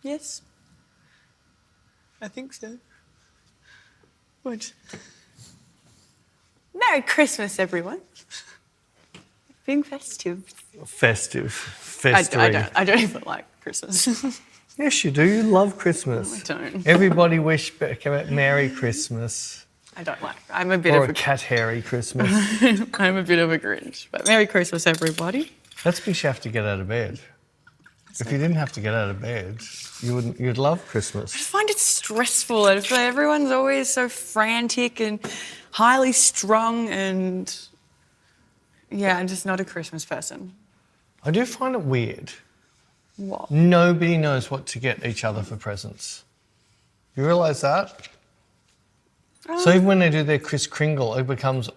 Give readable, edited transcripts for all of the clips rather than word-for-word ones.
Yes. I think so. What? Merry Christmas, everyone. Being festive. Festery. I don't even like Christmas. Yes, you do. You love Christmas. No, I don't. Everybody wish Merry Christmas. I don't like. I'm a bit Or of a cat hairy Christmas. I'm a bit of a Grinch. But Merry Christmas, everybody. That's because you have to get out of bed. If you didn't have to get out of bed, you'd love Christmas. I just find it stressful. Everyone's always so frantic and highly strung, and yeah, I'm just not a Christmas person. I do find it weird. What? Nobody knows what to get each other for presents. You realise that? So even when they do their Kris Kringle, it becomes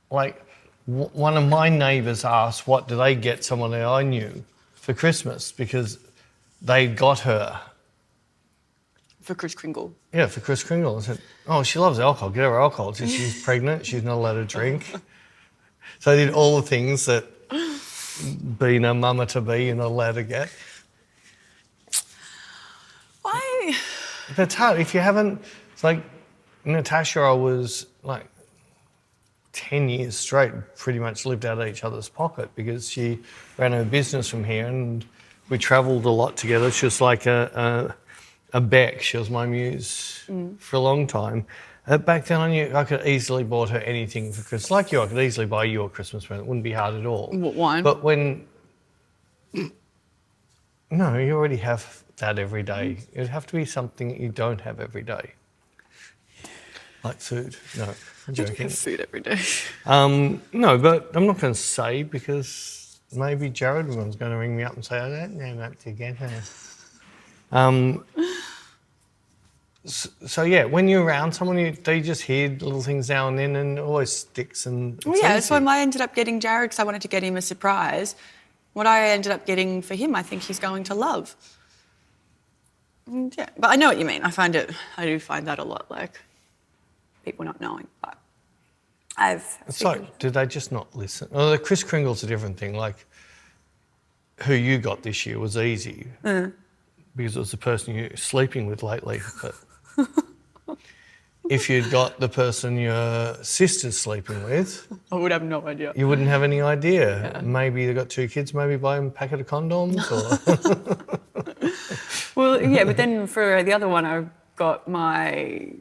like one of my neighbours asked, what do they get someone that I knew for Christmas? Because they got her. For Kris Kringle? Yeah, for Kris Kringle. I said, oh, she loves alcohol. Get her alcohol. She's pregnant. She's not allowed to drink. So I did all the things that being a mama-to-be you're not allowed to get. Why? That's hard. If you haven't... It's like Natasha, I was like 10 years straight, pretty much lived out of each other's pocket because she ran her business from here and we travelled a lot together. She was like a Bec. She was my muse for a long time. Back then I knew I could easily bought her anything for Christmas. Like you, I could easily buy you a Christmas present. It wouldn't be hard at all. What, wine? But when... No, you already have that every day. It'd have to be something that you don't have every day. Like food. No, I'm joking. I have food every day. No, but I'm not going to say because maybe Jared was going to ring me up and say, I don't know what to get her. So yeah, when you're around someone, they just hear little things now and then and it always sticks and Well, yeah, that's why I ended up getting Jared because I wanted to get him a surprise. What I ended up getting for him, I think he's going to love. And yeah, but I know what you mean. I do find that a lot, like people not knowing. But It's like, do they just not listen? Oh, the Kris Kringle's a different thing. Like, who you got this year was easy because it was the person you're sleeping with lately. But if you'd got the person your sister's sleeping with, I would have no idea. you wouldn't have any idea. Yeah. Maybe they got 2 kids, maybe buy them a packet of condoms or... Well, yeah, but then for the other one, I got my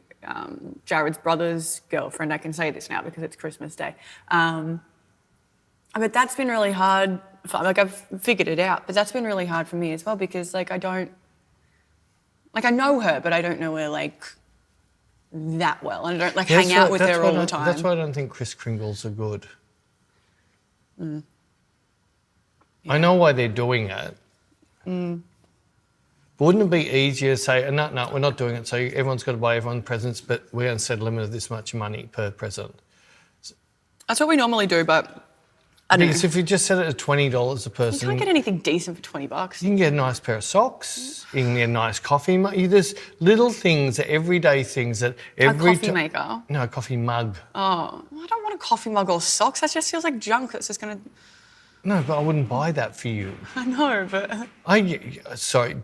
Jared's brother's girlfriend. I can say this now because it's Christmas Day. But that's been really hard. I've figured it out, but that's been really hard for me as well because, I know her, but I don't know her, that well. And I don't, hang out with her all the time. That's why I don't think Kris Kringles are good. Yeah. I know why they're doing it. But wouldn't it be easier to say, no, we're not doing it, so everyone's got to buy everyone presents, but we're going to set a limit of this much money per present? That's what we normally do, but I don't know. Because if you just set it at $20 a person... You can't get anything decent for $20. You can get a nice pair of socks, you can get a nice coffee mug. There's little things, everyday things that every... A coffee maker? No, a coffee mug. Oh, I don't want a coffee mug or socks. That just feels like junk that's just going to... No, but I wouldn't buy that for you. I know, but...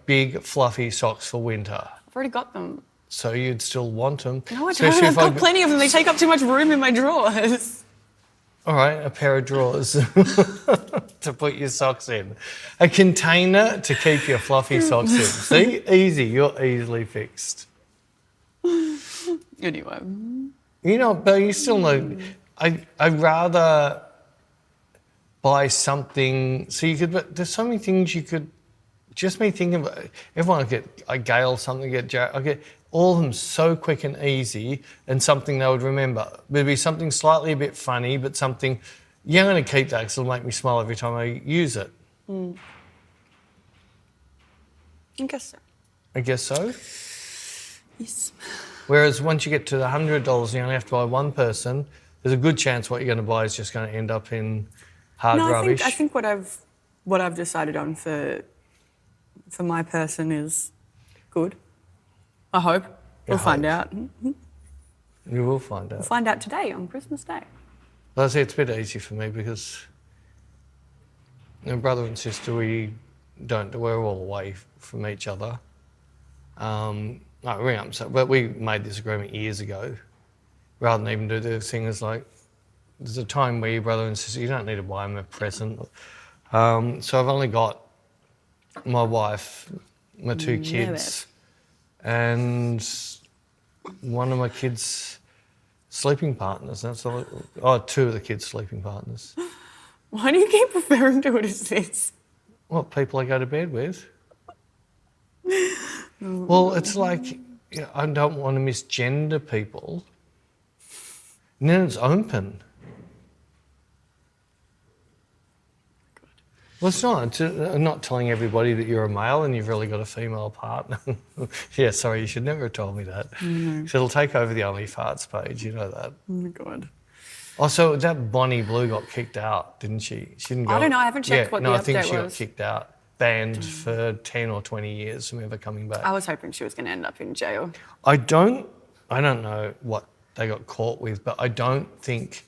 Big fluffy socks for winter. I've already got them. So you'd still want them. No, I don't. I've got plenty of them. They take up too much room in my drawers. All right, a pair of drawers to put your socks in. A container to keep your fluffy socks in. See? Easy. You're easily fixed. Anyway. But you still know... I'd rather... buy something, but there's so many things you could, just me thinking about, everyone will get a Gail something, I get all of them so quick and easy and something they would remember. It'd be something slightly a bit funny, but something, I'm going to keep that because it'll make me smile every time I use it. I guess so. Yes. Whereas once you get to the $100, you only have to buy one person, there's a good chance what you're going to buy is just going to end up in rubbish. I think what I've decided on for my person is good. I hope. We'll find out. You will find out. We'll find out today on Christmas Day. Well, I say it's a bit easy for me because brother and sister, we're all away from each other. No, ring up. So, but we made this agreement years ago, rather than even do the thing as like, there's a time where your brother and sister, you don't need to buy them a present. So I've only got my wife, my two kids, and one of my kids' sleeping partners. That's all. Oh, two of the kids' sleeping partners. Why do you keep referring to it as this? What people I go to bed with? Well, it's like, I don't want to misgender people. And then it's open. Well, it's not. I'm not telling everybody that you're a male and you've really got a female partner. Yeah, sorry, you should never have told me that. Mm-hmm. So it'll take over the OnlyFarts page, you know that. Oh my God. Oh, so that Bonnie Blue got kicked out, didn't she? She didn't go. I don't know, I haven't checked what the update was. No, I think she got kicked out, banned for 10 or 20 years from ever coming back. I was hoping she was going to end up in jail. I don't know what they got caught with, but I don't think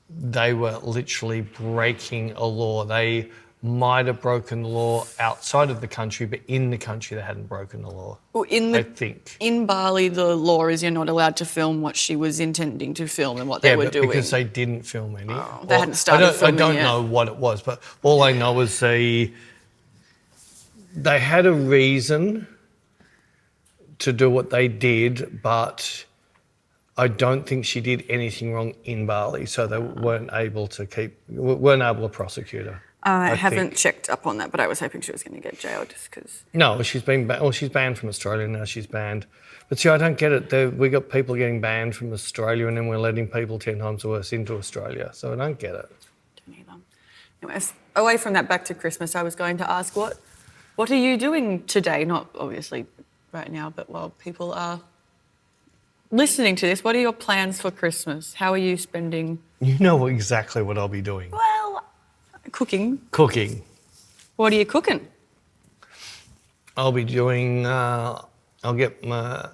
they were literally breaking a law. They might have broken the law outside of the country, but in the country they hadn't broken the law. Well, I think. In Bali, the law is you're not allowed to film what she was intending to film and what they were doing. Yeah, because they didn't film any. Oh, they hadn't started filming I don't know what it was, but all I know is they had a reason to do what they did, but I don't think she did anything wrong in Bali, so they weren't able to prosecute her. I haven't checked up on that, but I was hoping she was going to get jailed just because... No, she's banned from Australia now. She's banned. But see, I don't get it. We got people getting banned from Australia and then we're letting people 10 times worse into Australia. So I don't get it. Don't either. Anyways, away from that, back to Christmas, I was going to ask what are you doing today? Not obviously right now, but while people are listening to this, what are your plans for Christmas? How are you spending... You know exactly what I'll be doing. Well, cooking. What are you cooking? I'll be doing, I'll get my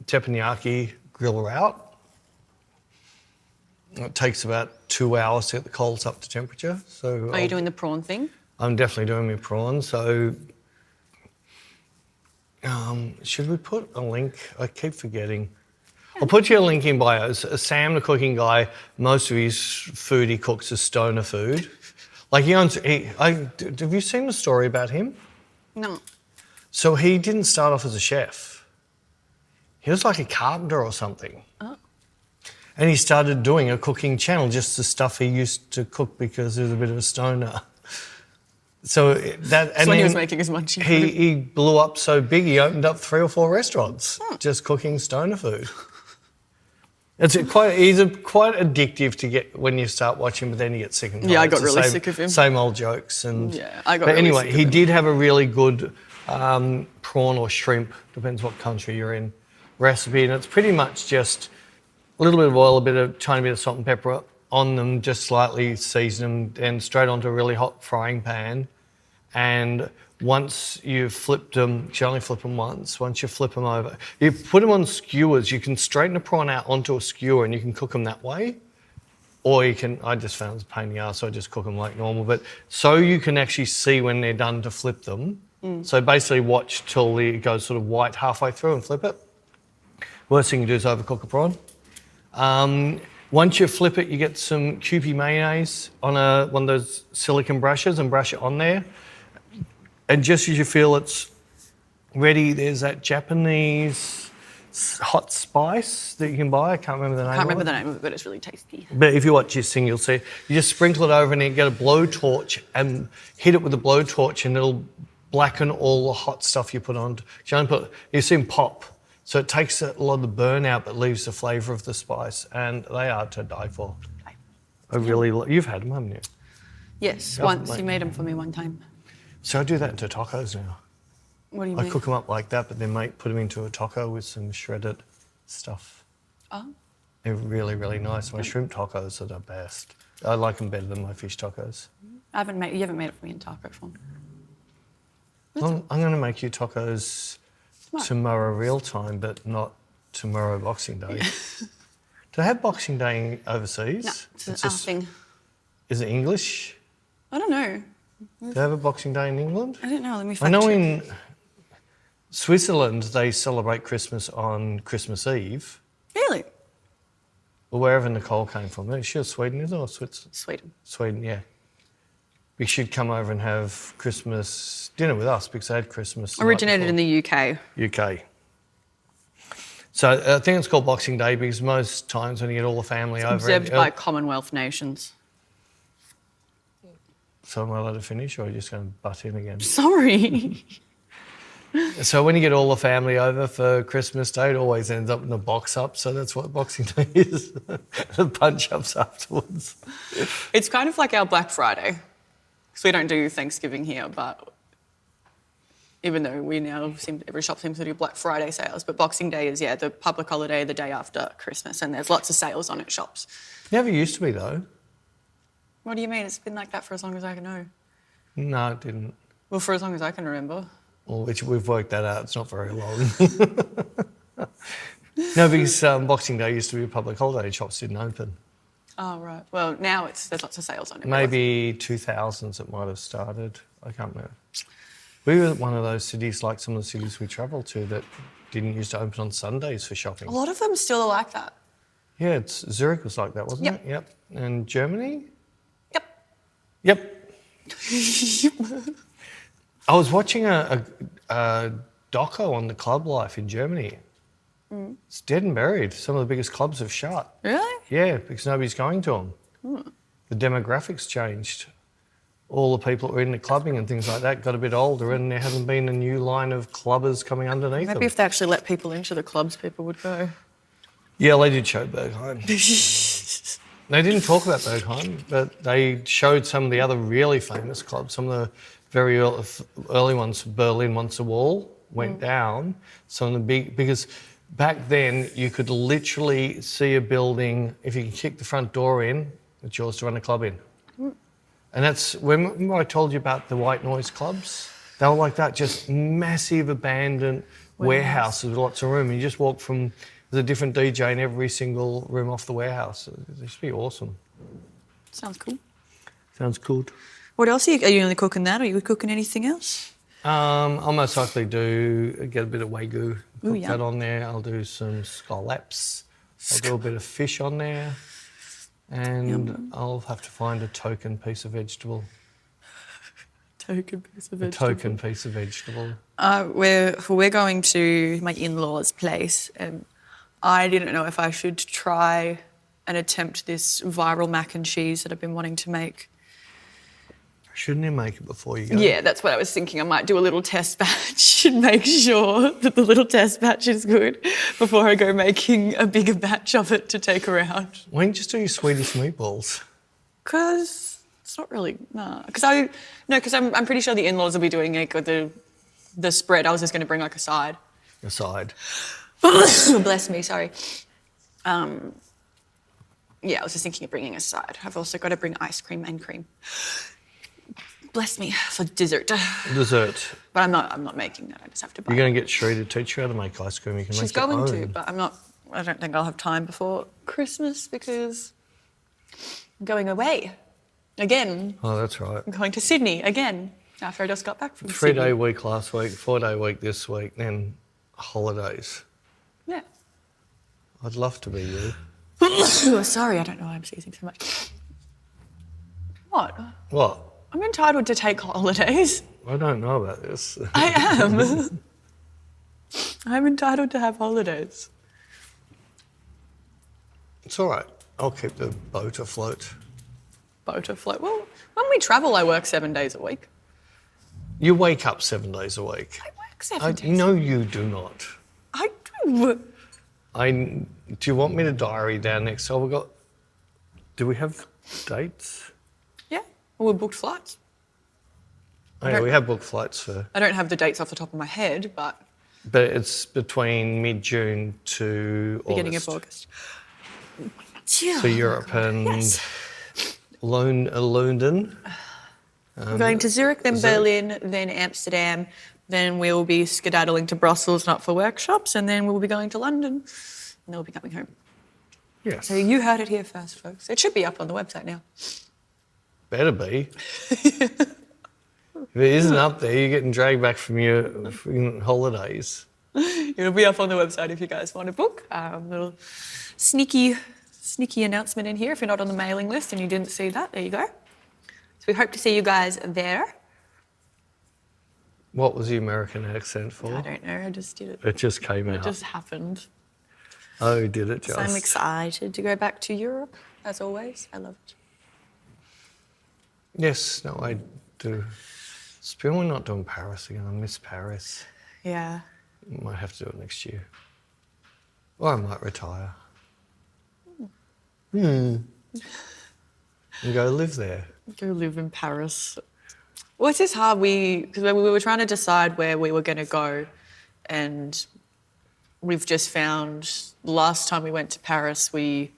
teppanyaki griller out. It takes about 2 hours to get the coals up to temperature. So are you doing the prawn thing? I'm definitely doing my prawns. So should we put a link? I keep forgetting. I'll put you a link in bio. Sam, the cooking guy, most of his food he cooks is stoner food. Like have you seen the story about him? No. So he didn't start off as a chef. He was like a carpenter or something. Oh. And he started doing a cooking channel, just the stuff he used to cook because he was a bit of a stoner. So when he was making his munchies. He blew up so big he opened up 3 or 4 restaurants just cooking stoner food. He's quite addictive to get when you start watching, but then you get sick and tired. Yeah, I got really sick of him. Same old jokes I got really sick of him. But anyway, he did have a really good prawn or shrimp, depends what country you're in, recipe, and it's pretty much just a little bit of oil, tiny bit of salt and pepper on them, just slightly season them, and straight onto a really hot frying pan. And once you've flipped them, you only flip them once. Once you flip them over, you put them on skewers. You can straighten a prawn out onto a skewer and you can cook them that way. Or you can, I just found it was a pain in the ass, so I just cook them like normal. But so you can actually see when they're done to flip them. So basically watch till it goes sort of white halfway through and flip it. Worst thing you do is overcook a prawn. Once you flip it, you get some Kewpie mayonnaise on one of those silicone brushes and brush it on there. And just as you feel it's ready, there's that Japanese hot spice that you can buy. I can't remember the name of it. I can't remember the name of it, but it's really tasty. But if you watch this thing, you'll see. You just sprinkle it over and then get a blowtorch and hit it with a blowtorch and it'll blacken all the hot stuff you put on. You see them pop. So it takes a lot of the burn out but leaves the flavour of the spice. And they are to die for. You've had them, haven't you? Yes, once. You made them for me one time. So I do that into tacos now. What do you mean? I cook them up like that, but then put them into a taco with some shredded stuff. Oh. They're really, really nice. My shrimp tacos are the best. I like them better than my fish tacos. You haven't made it for me in taco form. I'm going to make you tacos tomorrow real time, but not tomorrow Boxing Day. Do they have Boxing Day overseas? No, it's our thing. Is it English? I don't know. Do they have a Boxing Day in England? I don't know. Let me find out. Switzerland, they celebrate Christmas on Christmas Eve. Really? Or wherever Nicole came from. Is she Sweden, is it, or Switzerland? Sweden, yeah. We should come over and have Christmas dinner with us because they had Christmas. Originated in the UK. UK. So I think it's called Boxing Day because most times when you get all the family over... Observed by Commonwealth nations. So am I allowed to finish or are you just going to butt in again? Sorry. So when you get all the family over for Christmas Day, it always ends up in a box up. So that's what Boxing Day is. The punch ups afterwards. It's kind of like our Black Friday. Because we don't do Thanksgiving here, but even though every shop seems to do Black Friday sales, but Boxing Day is, the public holiday the day after Christmas, and there's lots of sales on at shops. Never used to be, though. What do you mean? It's been like that for as long as I can know. No, it didn't. Well, for as long as I can remember. Well, we've worked that out. It's not very long. No, because Boxing Day used to be a public holiday. Shops didn't open. Oh, right. Well, now there's lots of sales on it. Maybe 2000s it might have started. I can't remember. We were one of those cities, like some of the cities we travelled to, that didn't used to open on Sundays for shopping. A lot of them still are like that. Yeah, Zurich was like that, wasn't it? Yep. And Germany? Yep. I was watching a doco on the club life in Germany. It's dead and buried. Some of the biggest clubs have shut. Really? Yeah, because nobody's going to them. The demographics changed. All the people that were into clubbing and things like that got a bit older and there hasn't been a new line of clubbers coming underneath them. Maybe if they actually let people into the clubs, people would go. Yeah, they did show Berghain. They didn't talk about Berghain, but they showed some of the other really famous clubs. Some of the very early ones, Berlin, once the wall went down. Some of the because back then you could literally see a building, if you could kick the front door in, it's yours to run a club in. And that's, remember I told you about the white noise clubs? They were like that, just massive abandoned warehouses with lots of room. And you just walk from, there's a different DJ in every single room off the warehouse. It used to be awesome. Sounds cool. Sounds good. What else are you only cooking that, or are you cooking anything else? I'll most likely get a bit of Wagyu, cook yeah. that on there. I'll do some scallops. I'll do a bit of fish on there. And I'll have to find a token piece of vegetable. Token piece of vegetable. We're going to my in-laws' place, and I didn't know if I should try and attempt this viral mac and cheese that I've been wanting to make. Shouldn't you make it before you go? Yeah, that's what I was thinking. I might do a little test batch and make sure that the little test batch is good before I go making a bigger batch of it to take around. Why don't you just do your Swedish meatballs? Because it's not really, Because I'm pretty sure the in-laws will be doing it with the spread. I was just going to bring like a side. A side. Bless me, sorry. I was just thinking of bringing a side. I've also got to bring ice cream and cream. Bless me, for dessert. Dessert. But I'm not making that. I just have to buy You're going to get Sheree to teach you how to make ice cream. You can She's make your own. going to, but I don't think I'll have time before Christmas because I'm going away again. Oh, that's right. I'm going to Sydney again after I just got back from Sydney. 3-day week last week, 4-day week this week, then holidays. Yeah. I'd love to be you. Sorry, I don't know why I'm sneezing so much. What? What? I'm entitled to take holidays. I don't know about this. I am. I'm entitled to have holidays. It's all right. I'll keep the boat afloat. Boat afloat. Well, when we travel, I work 7 days a week. You wake up 7 days a week. I work 7 days. No, you do not. I do. Do you want me to diary down next? So do we have dates? Yeah. Well, we booked flights. Oh, yeah, we have booked flights for... I don't have the dates off the top of my head, but... But it's between mid-June to beginning of August. So Europe and London. We're going to Zurich, then Berlin, then Amsterdam. Then we'll be skedaddling to Brussels, not for workshops, and then we'll be going to London, and then we'll be coming home. Yes. So you heard it here first, folks. It should be up on the website now. Better be. If it isn't up there, you're getting dragged back from your freaking holidays. It'll be up on the website if you guys want to book. Little sneaky announcement in here. If you're not on the mailing list and you didn't see that, there you go. So we hope to see you guys there. What was the American accent for? I don't know. I just did it. It just came out. It just happened. Oh, did it just? So I'm excited to go back to Europe, as always. I love it. Yes, no, I do. Still, we're not doing Paris again. I miss Paris. Yeah. Might have to do it next year. Or I might retire. And go live there. Go live in Paris. Well, it's just hard. Because we were trying to decide where we were going to go, and we've just found the last time we went to Paris, we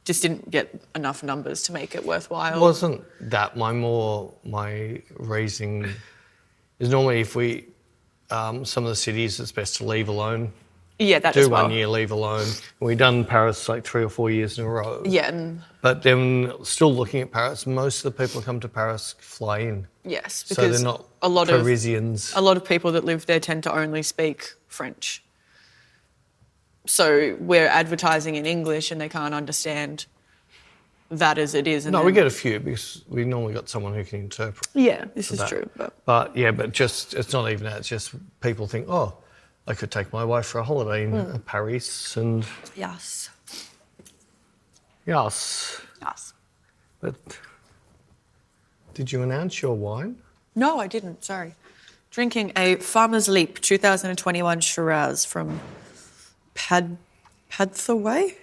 just didn't get enough numbers to make it worthwhile. Wasn't that my reasoning is normally if we, some of the cities it's best to leave alone. Yeah, that do as well. 1 year, leave alone. We've done Paris like 3 or 4 years in a row. Yeah. But then still looking at Paris, most of the people who come to Paris fly in. Yes, So because they're not a lot Parisians. a lot of people that live there tend to only speak French. So we're advertising in English and they can't understand that as it is. And No, then, we get a few because we normally got someone who can interpret. Yeah, this is that. true. But just it's not even that. It's just people think, oh, I could take my wife for a holiday in Paris and Yes. yes. Yes. But did you announce your wine? No, I didn't. Sorry. Drinking a Farmer's Leap 2021 Shiraz from Padthaway.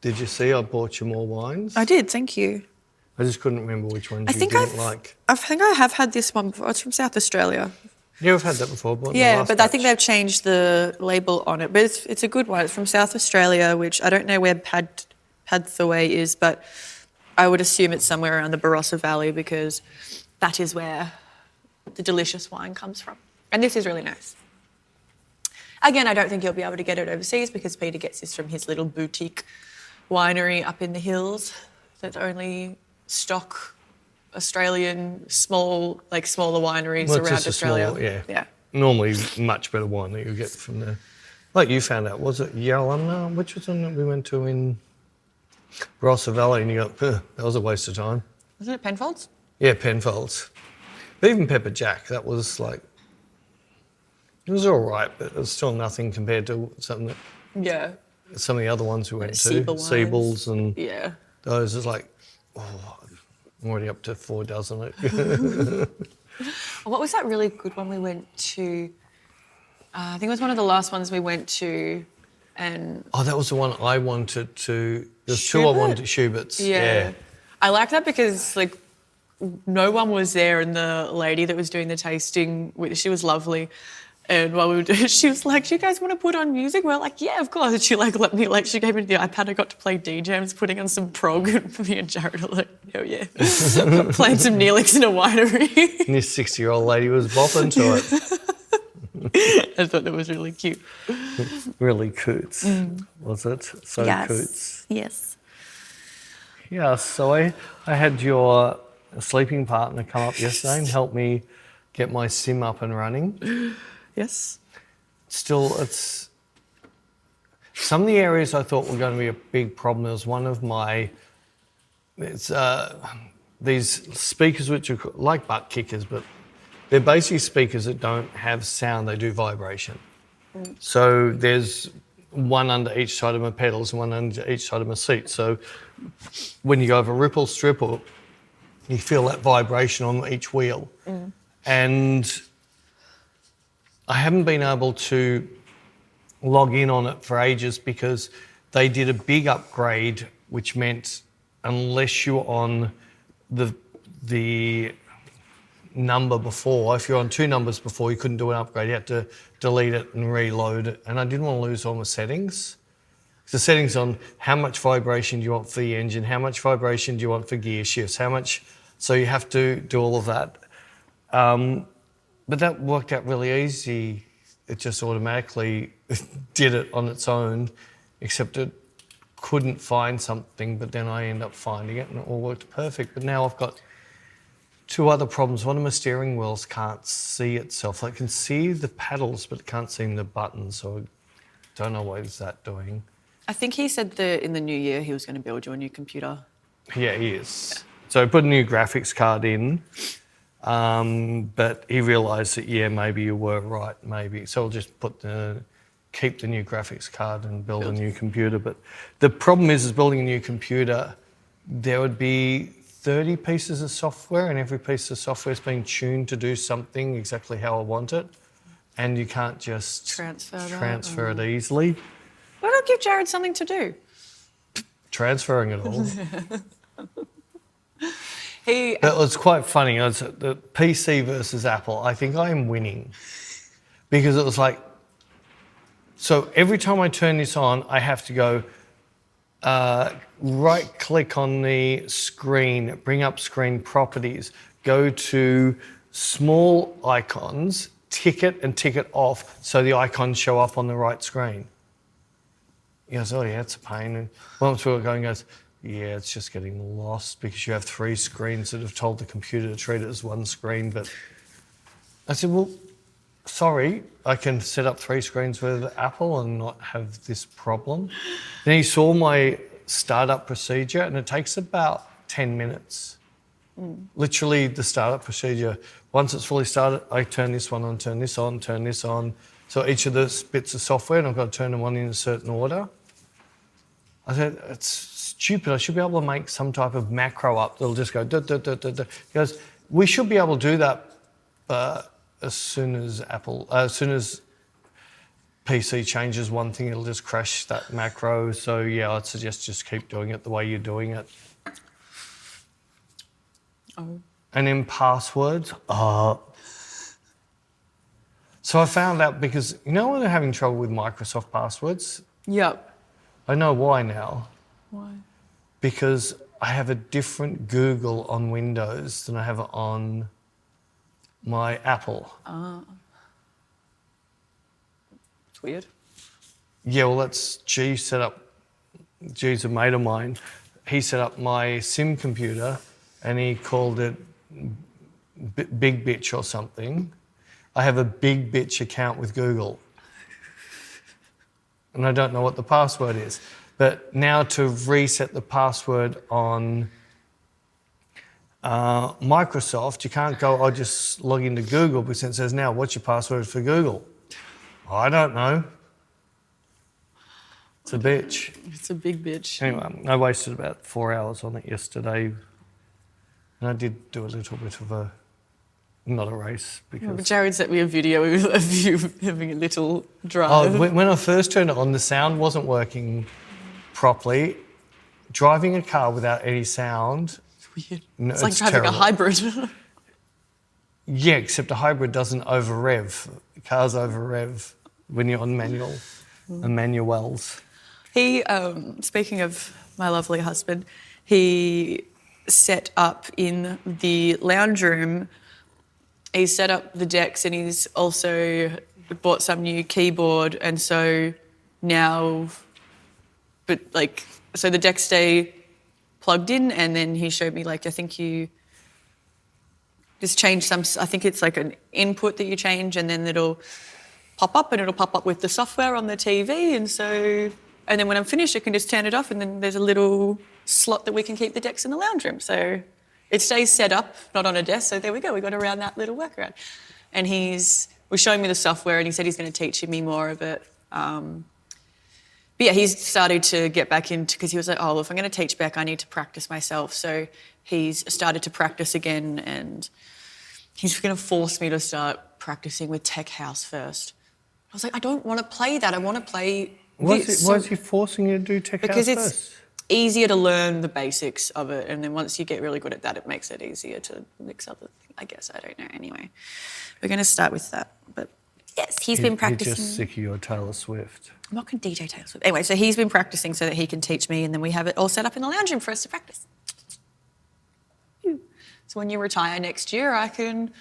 Did you see I bought you more wines? I did, thank you. I just couldn't remember which ones I you think didn't like. I think I have had this one before. It's from South Australia. Yeah, we've had that before. But Yeah, but I think they've changed the label on it. But it's a good one. It's from South Australia, which I don't know where Padthaway is, but I would assume it's somewhere around the Barossa Valley because that is where the delicious wine comes from. And this is really nice. Again, I don't think you'll be able to get it overseas because Peter gets this from his little boutique winery up in the hills that only stock Australian smaller wineries Well, it's around just a Australia. small, Yeah. Normally much better wine that you get from there. Like you found out, was it Yalumna? Which was one that we went to in Barossa Valley and you go, that was a waste of time. Wasn't it Penfolds? Yeah, Penfolds. But even Pepper Jack, that was like, it was all right, but it was still nothing compared to something that, Yeah. some of the other ones we went to. Siebel wines. Siebel's and Yeah. those is like, I'm already up to 4 dozen. What was that really good one we went to? I think it was one of the last ones we went to, and Oh, that was the one I wanted to. There's two I Schubert? wanted, Schubert's. yeah. I like that because like no one was there, and the lady that was doing the tasting, she was lovely. And while we were doing, she was like, "Do you guys want to put on music?" We're like, "Yeah, of course." And she let me she gave me the iPad. I got to play DJ. I was putting on some prog, and me and Jared are like, "Oh yeah," playing some Neelix in a winery. And this 60-year-old lady was bopping to it. I thought that was really cute. Really coots, was it? So coots. Yes. Yeah, so I had your sleeping partner come up yesterday and help me get my sim up and running. Yes. Still, it's some of the areas I thought were going to be a big problem. There was one of my, it's these speakers which are like butt kickers, but they're basically speakers that don't have sound, they do vibration. So there's one under each side of my pedals and one under each side of my seat. So when you go over ripple, stripple, you feel that vibration on each wheel. And I haven't been able to log in on it for ages because they did a big upgrade, which meant unless you're on the number before, if you're on 2 numbers before, you couldn't do an upgrade. You had to delete it and reload it. And I didn't want to lose all my settings. The settings on how much vibration do you want for the engine, how much vibration do you want for gear shifts, how much, so you have to do all of that. But that worked out really easy. It just automatically did it on its own, except it couldn't find something, but then I end up finding it and it all worked perfect. But now I've got two other problems. One of my steering wheels can't see itself. I can see the pedals, but can't see the buttons. So I don't know what is that doing. I think he said that in the new year he was going to build you a new computer. Yeah, he is. Yeah. So I put a new graphics card in, but he realised that, yeah, maybe you were right, maybe. So I'll just keep the new graphics card and build a new computer. But the problem is building a new computer, there would be 30 pieces of software, and every piece of software is being tuned to do something exactly how I want it. And you can't just transfer it easily. Why not give Jared something to do? Transferring it all. It was quite funny. It was the PC versus Apple. I think I am winning because it was like, so every time I turn this on, I have to go right-click on the screen, bring up screen properties, go to small icons, tick it off so the icons show up on the right screen. He goes, oh yeah, it's a pain. And once we were going, he goes, yeah, it's just getting lost because you have 3 screens that have told the computer to treat it as one screen. But I said, well, sorry, I can set up 3 screens with Apple and not have this problem. Then he saw my startup procedure, and it takes about 10 minutes. Literally the startup procedure. Once it's fully started, I turn this one on, turn this on, turn this on. So each of the bits of software, and I've got to turn them on in a certain order. I said, it's stupid. I should be able to make some type of macro up that'll just go, da, da, da, da, da. He goes, we should be able to do that as soon as PC changes one thing, it'll just crash that macro. So yeah, I'd suggest just keep doing it the way you're doing it. Oh. And then passwords. So I found out because, you know when they're having trouble with Microsoft passwords? Yep. I know why now. Why? Because I have a different Google on Windows than I have on my Apple. It's weird. Yeah, well, that's G's a mate of mine. He set up my SIM computer and he called it Big Bitch or something. I have a Big Bitch account with Google. And I don't know what the password is. But now to reset the password on Microsoft, you can't go, I'll just log into Google because it says now, what's your password for Google? I don't know. It's a bitch. It's a big bitch. Anyway, I wasted about 4 hours on it yesterday. And I did do a little bit of not a race. Because Jared sent me a video of you having a little drive. When I first turned it on, the sound wasn't working properly. Driving a car without any sound. It's weird. It's like driving terrible. A hybrid. Yeah, except a hybrid doesn't over-rev. Cars over-rev when you're on manual and manuals. He, speaking of my lovely husband, he set up in the lounge room, he set up the decks and he's also bought some new keyboard, and so now, so the decks stay plugged in, and then he showed me, I think you just change I think it's like an input that you change, and then it'll pop up, and it'll pop up with the software on the TV, and then when I'm finished, I can just turn it off, and then there's a little slot that we can keep the decks in the lounge room. So it stays set up, not on a desk. So there we go. We got around that little workaround. And he was showing me the software, and he said he's going to teach me more of it. But yeah, he's started to get back into, because he was like, oh, well, if I'm going to teach Bec, I need to practice myself. So he's started to practice again, and he's going to force me to start practicing with Tech House first. I was like, I don't want to play that. I want to play this. Why is he forcing you to do Tech House first? Because it's easier to learn the basics of it, and then once you get really good at that, it makes it easier to mix other things. I guess, I don't know. Anyway, we're going to start with that. But yes, he's been practicing. You're just sick of your Taylor Swift. I'm not going to DJ Taylor Swift. Anyway, so he's been practicing so that he can teach me, and then we have it all set up in the lounge room for us to practice. So when you retire next year, I can...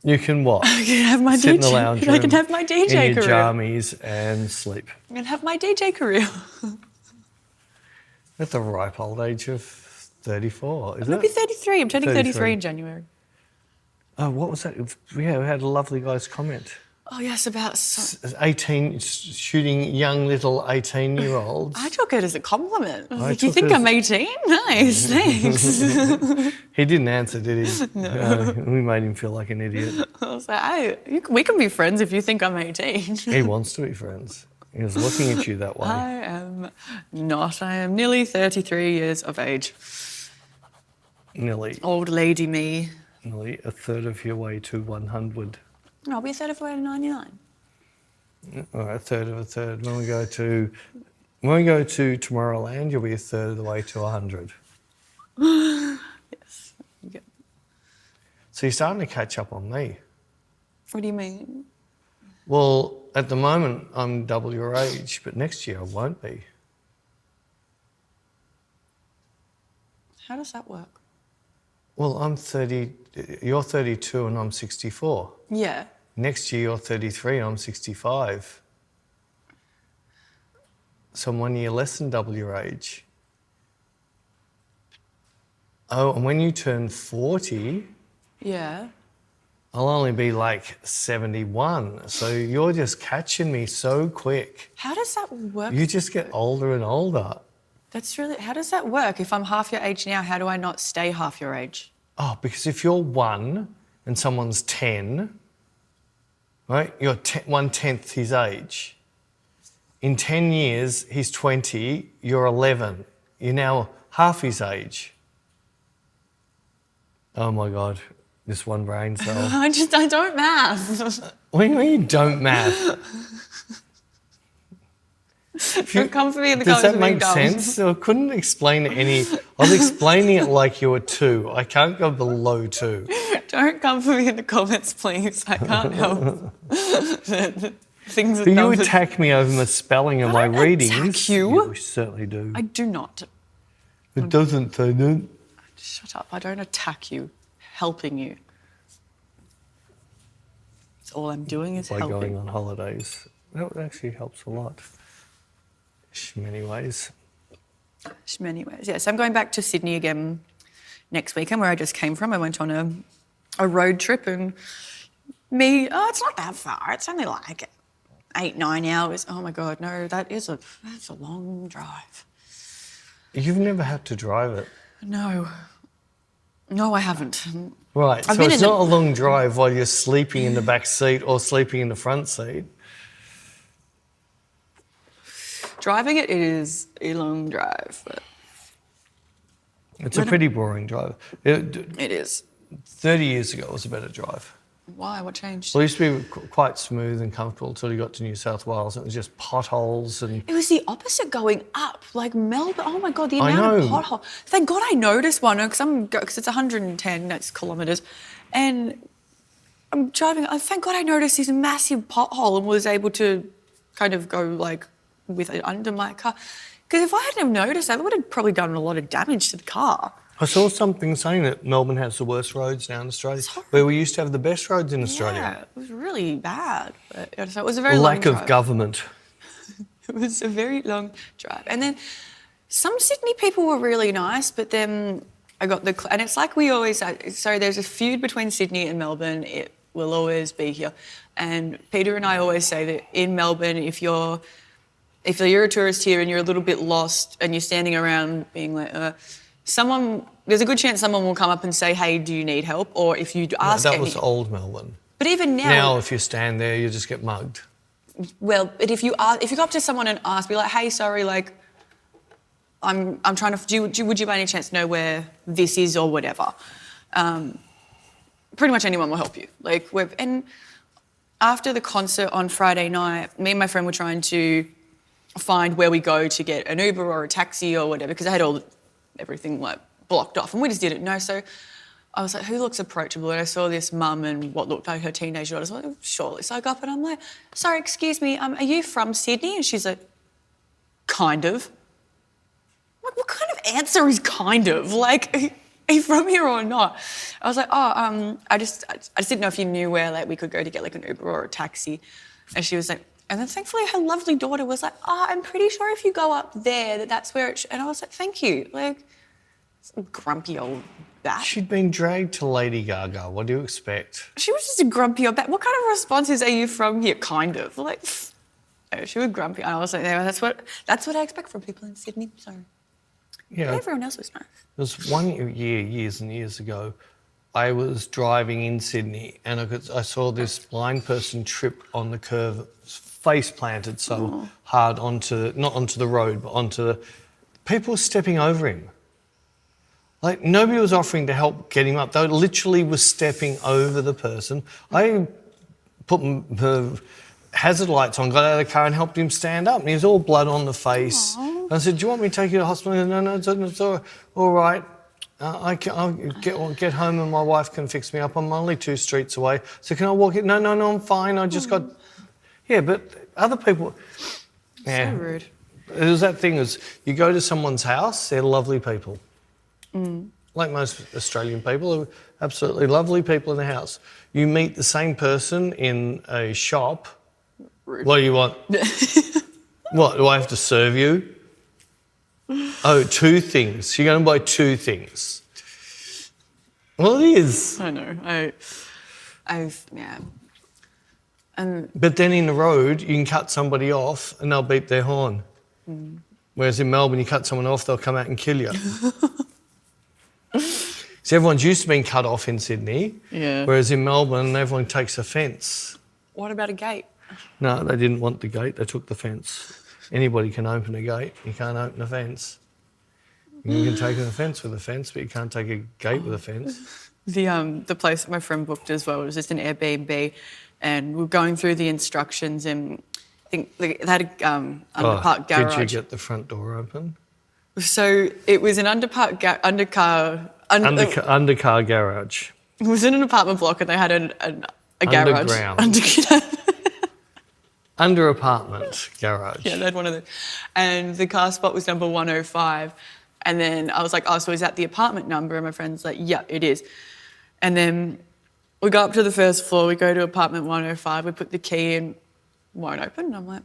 You can what? I can have my Sit DJ. in the lounge room, I can have my DJ in your career. jammies and sleep. I can have my DJ career. At the ripe old age of 34, is Maybe it? 33. I'm turning 33 33 in January. Oh, what was that? Yeah, we had a lovely guy's comment. Oh, yes, about... 18, shooting young little 18-year-olds. I took it as a compliment. I was I like, you took think it I'm as- 18? Nice, thanks. He didn't answer, did he? No. We made him feel like an idiot. I was like, we can be friends if you think I'm 18. He wants to be friends. He was looking at you that way. I am not. I am nearly 33 years of age. Nearly Old lady me. a third of your way to 100. No, I'll be a third of the way to 99. All right, a third of a third. When we go to Tomorrowland, you'll be a third of the way to 100. Yes. Yeah. So you're starting to catch up on me. What do you mean? Well, at the moment, I'm double your age, but next year I won't be. How does that work? Well, I'm 30, you're 32 and I'm 64. Yeah. Next year you're 33 and I'm 65. So I'm 1 year less than double your age. Oh, and when you turn 40, Yeah. I'll only be like 71. So you're just catching me so quick. How does that work? You just get older and older. That's really... How does that work? If I'm half your age now, how do I not stay half your age? Oh, because if you're 1 and someone's 10, right, you're 1/10 his age. In 10 years, he's 20, you're 11. You're now half his age. Oh my God, this one brain cell. I don't math. When you don't math. Don't come for me in the Does comments that being make dumb. sense? I couldn't explain it any... I was explaining it like you were 2. I can't go below 2. Don't come for me in the comments, please. I can't help. Things are Do you numbers. attack me over my spelling and my don't readings? attack you. Yeah, we certainly do. I do not. It doesn't, though, no. Shut up. I don't attack you. Helping you. That's all I'm doing is By helping. going on holidays. That actually helps a lot. In many ways. In many ways, yes. I'm going back to Sydney again next weekend, where I just came from. I went on a road trip, and it's not that far. It's only like 8-9 hours. Oh my God, no, that's a long drive. You've never had to drive it. No, I haven't. Right, I've so been it's in not a long drive while you're sleeping in the back seat or sleeping in the front seat. Driving it is a long drive, but It's a pretty boring drive. it is. 30 years ago, it was a better drive. Why? What changed? Well, it used to be quite smooth and comfortable until you got to New South Wales. It was just potholes and... It was the opposite going up, like Melbourne. Oh my God, the I amount of know. pothole. Thank God I noticed one because it's 110 kilometres, and I'm driving. Thank God I noticed this massive pothole and was able to kind of go like with it under my car. Because if I hadn't have noticed that, it would have probably done a lot of damage to the car. I saw something saying that Melbourne has the worst roads now in Australia, where we used to have the best roads in Australia. Yeah, it was really bad. But, so it was a very Lack long of drive. government. It was a very long drive. And then some Sydney people were really nice, but then I got and it's like we always say, so there's a feud between Sydney and Melbourne. It will always be here. And Peter and I always say that in Melbourne, if you're a tourist here and you're a little bit lost and you're standing around being like, there's a good chance someone will come up and say, hey, do you need help? Or if you ask That was old Melbourne. But even Now, if you stand there, you just get mugged. Well, but if you go up to someone and ask, be like, hey, sorry, like, I'm trying to, would you by any chance know where this is or whatever? Pretty much anyone will help you. Like, and after the concert on Friday night, me and my friend were trying to find where we go to get an Uber or a taxi or whatever, because I had everything like blocked off and we just didn't know. So I was like, who looks approachable? And I saw this mum and what looked like her teenage daughter. I was like, surely. So I go up and I'm like, sorry, excuse me, are you from Sydney? And she's like, kind of. I'm like, what kind of answer is kind of? Like, are you from here or not? I was like, I just didn't know if you knew where like we could go to get like an Uber or a taxi. And she was like, and then thankfully her lovely daughter was like, I'm pretty sure if you go up there that's where and I was like, thank you. Like, Some grumpy old bat. She'd been dragged to Lady Gaga. What do you expect? She was just a grumpy old bat. What kind of responses are you from here? Kind of. Like, no, she was grumpy. And I was like, yeah, that's what I expect from people in Sydney. So Yeah. everyone else was nice. There was one year, years and years ago, I was driving in Sydney and I saw this blind person trip on the curve, face planted so hard not onto the road, but people were stepping over him. Like, nobody was offering to help get him up. They literally were stepping over the person. I put the hazard lights on, got out of the car and helped him stand up. And he was all blood on the face. And I said, do you want me to take you to the hospital? No, it's all right. I'll get home and my wife can fix me up. I'm only 2 streets away. So can I walk in? No, I'm fine. I just got... Yeah, but other people... Yeah. So rude. It was that thing is you go to someone's house, they're lovely people. Like most Australian people, are absolutely lovely people in the house. You meet the same person in a shop. Rude. What do you want? What, do I have to serve you? Oh, 2 things. You're going to buy 2 things. Well, it is. I know. Yeah. And But then in the road, you can cut somebody off and they'll beep their horn. Whereas in Melbourne, you cut someone off, they'll come out and kill you. So everyone's used to being cut off in Sydney. Yeah. Whereas in Melbourne, everyone takes offence. what about a gate? No, they didn't want the gate, they took the fence. Anybody can open a gate, you can't open a fence. You can take an offence with a fence, but you can't take a gate with a fence. The place that my friend booked as well was just an Airbnb, and we were going through the instructions, and I think they had a underparked garage. Did you get the front door open? So it was an undercar garage. It was in an apartment block, and they had a garage. Underground. Under apartment garage. Yeah, they had one of those. And the car spot was number 105. And then I was like, oh, so is that the apartment number? And my friend's like, yeah, it is. And then we go up to the first floor, we go to apartment 105, we put the key in, won't open. And I'm like,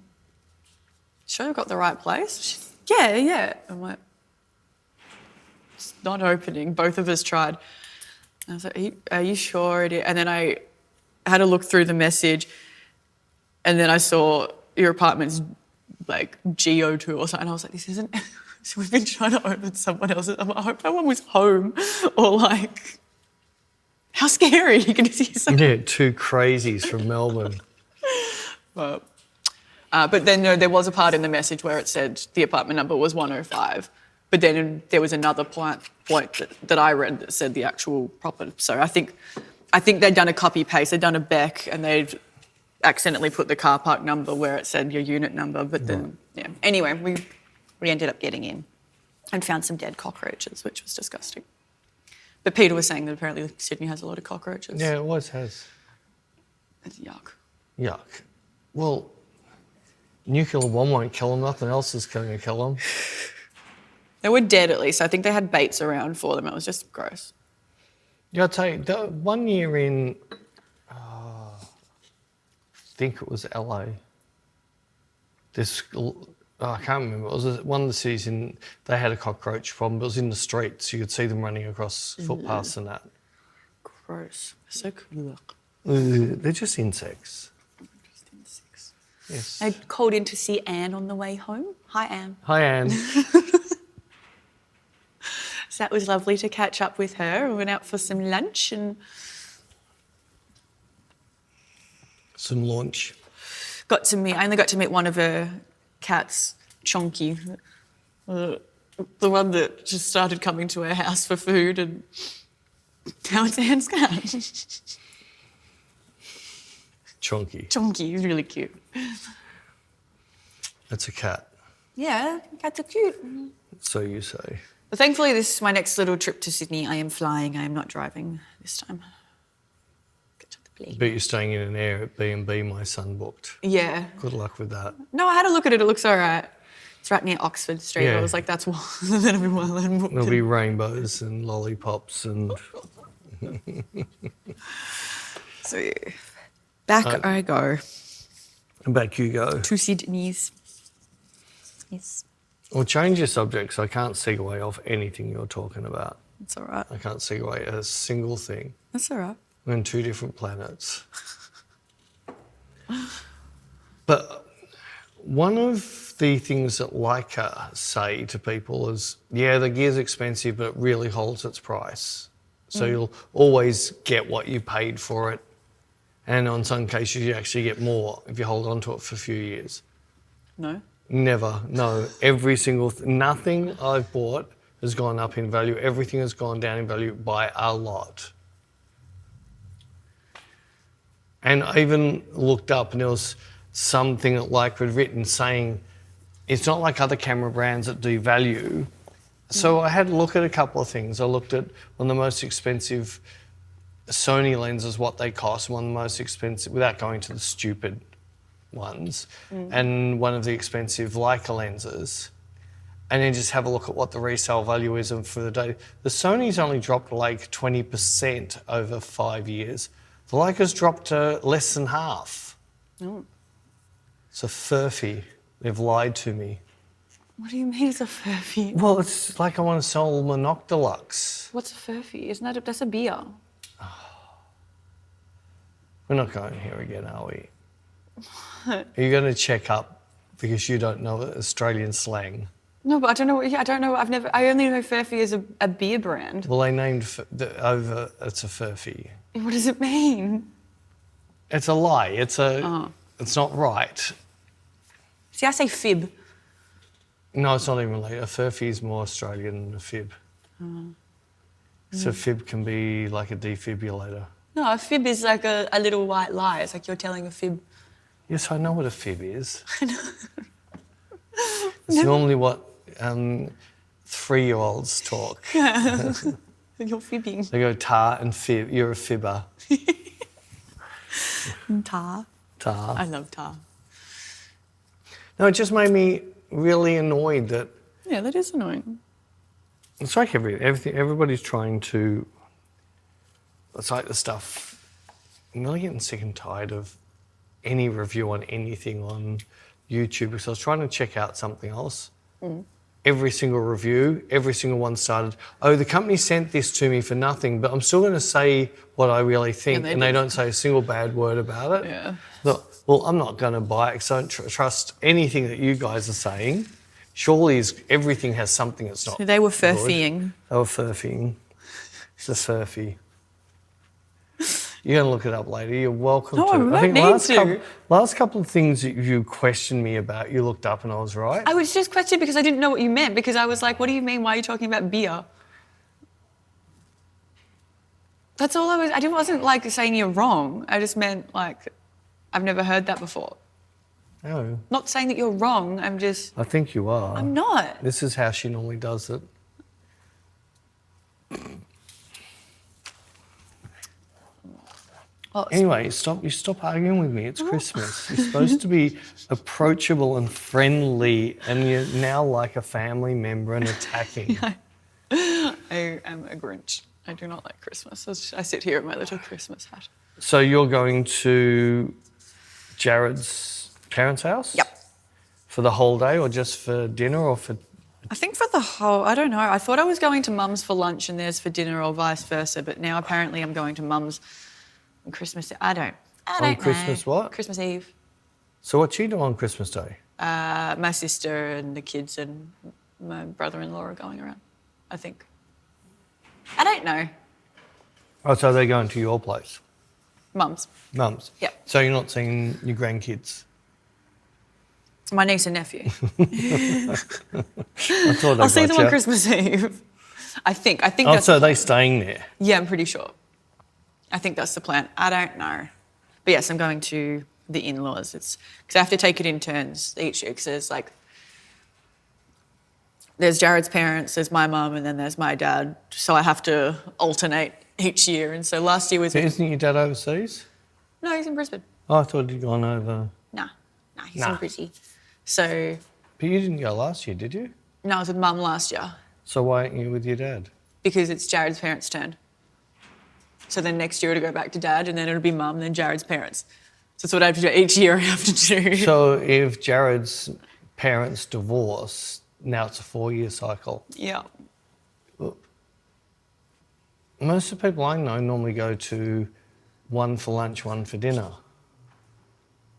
sure you've got the right place? She's, yeah. I'm like, it's not opening. Both of us tried. And I was like, are you sure it is? And then I had a look through the message, and then I saw your apartment's like GO2 or something. And I was like, this isn't... So we've been trying to open someone else's. I hope no one was home, or like, how scary. You can see something. Yeah, 2 crazies from Melbourne. But then there was a part in the message where it said the apartment number was 105. But then there was another point that I read that said the actual proper. So I think they'd done a copy paste. They'd done a Bec, and they'd accidentally put the car park number where it said your unit number. But then, yeah. Anyway, we ended up getting in and found some dead cockroaches, which was disgusting. But Peter was saying that apparently Sydney has a lot of cockroaches. Yeah, it always has. It's yuck. Yuck. Well, nuclear bomb won't kill them. Nothing else is going to kill them. They were dead at least. I think they had baits around for them. It was just gross. Yeah, I'll tell you, the one year in, I think it was LA, I can't remember. It was one of the cities they had a cockroach problem. It was in the streets. You could see them running across footpaths and that. Gross. So cool. They're just insects. Just insects. Yes. I called in to see Anne on the way home. Hi, Anne. Hi, Anne. So that was lovely to catch up with her. We went out for some lunch and... Some lunch. I only got to meet one of her cats, Chonky, the one that just started coming to our house for food, and now it's Anne's cat. Chonky. He's really cute. That's a cat. Yeah, cats are cute. So you say. But thankfully, this is my next little trip to Sydney. I am flying. I am not driving this time. Get to the plane. But you're staying in an Airbnb my son booked. Yeah. Good luck with that. No, I had a look at it. It looks all right. It's right near Oxford Street. Yeah. I was like, that's one. And then everyone booked There'll it. be rainbows and lollipops and... So yeah. Back I go. Back you go. To Sydney's. Yes. Well, change your subject so I can't segue off anything you're talking about. That's all right. I can't segue a single thing. That's all right. We're on two different planets. But one of the things that Leica say to people is, yeah, the gear's expensive, but it really holds its price. So you'll always get what you paid for it. And on some cases, you actually get more if you hold on to it for a few years. No? Never, no. Every single, nothing I've bought has gone up in value. Everything has gone down in value by a lot. And I even looked up and there was something that Leica had written saying, it's not like other camera brands that devalue. So I had a look at a couple of things. I looked at one of the most expensive Sony lenses, what they cost, one of the most expensive, without going to the stupid ones, and one of the expensive Leica lenses, and then just have a look at what the resale value is for the day. The Sony's only dropped like 20% over 5 years. The Leica's dropped to less than half. Oh. It's a furphy. They've lied to me. What do you mean it's a furphy? Well, it's like I want to sell a Monoc Deluxe. What's a furphy? Isn't that that's a beer? We're not going here again, are we? Are you going to check up because you don't know Australian slang? No, but I don't know. I don't know. I only know Furphy as a beer brand. Well, they named it's a furphy. What does it mean? It's a lie. It's not right. See, I say fib. No, it's not even like a furphy is more Australian than a fib. So a fib can be like a defibrillator. No, a fib is like a little white lie. It's like you're telling a fib. Yes, I know what a fib is. It's normally what 3-year-olds talk. You're fibbing. They go tar and fib. You're a fibber. Tar. Tar. I love tar. No, it just made me really annoyed that Yeah, that is annoying. it's like everybody's trying to. It's like the stuff. I'm really getting sick and tired of any review on anything on YouTube because I was trying to check out something else. Every single review, every single one started, oh, the company sent this to me for nothing, but I'm still going to say what I really think, and they don't say a single bad word about it. Yeah. Look, well, I'm not going to buy it because I don't trust anything that you guys are saying. Surely everything has something that's not So they were good. furphying. They were furphying. It's a furphy. You're going to look it up later. You're welcome No, to. I don't need to. Last couple of things that you questioned me about, you looked up and I was right. I was just questioned because I didn't know what you meant, because I was like, what do you mean? Why are you talking about beer? That's all I wasn't like saying you're wrong. I just meant like, I've never heard that before. No, Not saying that you're wrong, I'm just, I think you are. I'm not. This is how she normally does it. Well, Anyway, stop arguing with me. It's Christmas. You're supposed to be approachable and friendly, and you're now like a family member and attacking. I am a Grinch. I do not like Christmas. I sit here in my little Christmas hat. So you're going to Jared's parents' house? Yep. For the whole day, or just for dinner, or for? I think for the whole, I don't know. I thought I was going to Mum's for lunch and theirs for dinner, or vice versa, but now apparently I'm going to Mum's on Christmas. I don't know. Christmas what? Christmas Eve. So what you do on Christmas Day? My sister and the kids and my brother-in-law are going around, I think. I don't know. Oh, so they're going to your place? Mum's. Mum's? Yep. So you're not seeing your grandkids? My niece and nephew. I thought I'll see them on Christmas Eve. I think that's... so they're staying there? Yeah, I'm pretty sure. I think that's the plan. I don't know. But yes, I'm going to the in-laws. It's because I have to take it in turns each year, because there's Jared's parents, there's my mum, and then there's my dad. So I have to alternate each year. And so last year was... So isn't your dad overseas? No, he's in Brisbane. Oh, I thought he'd gone over. Nah, he's in Brisbane. So... But you didn't go last year, did you? No, I was with Mum last year. So why aren't you with your dad? Because it's Jared's parents' turn. So then next year it'll go back to Dad, and then it'll be Mum, and then Jared's parents. So that's what I have to do each year. I have to do. So if Jared's parents divorce, now it's a 4-year cycle. Yeah. Most of the people I know normally go to one for lunch, one for dinner.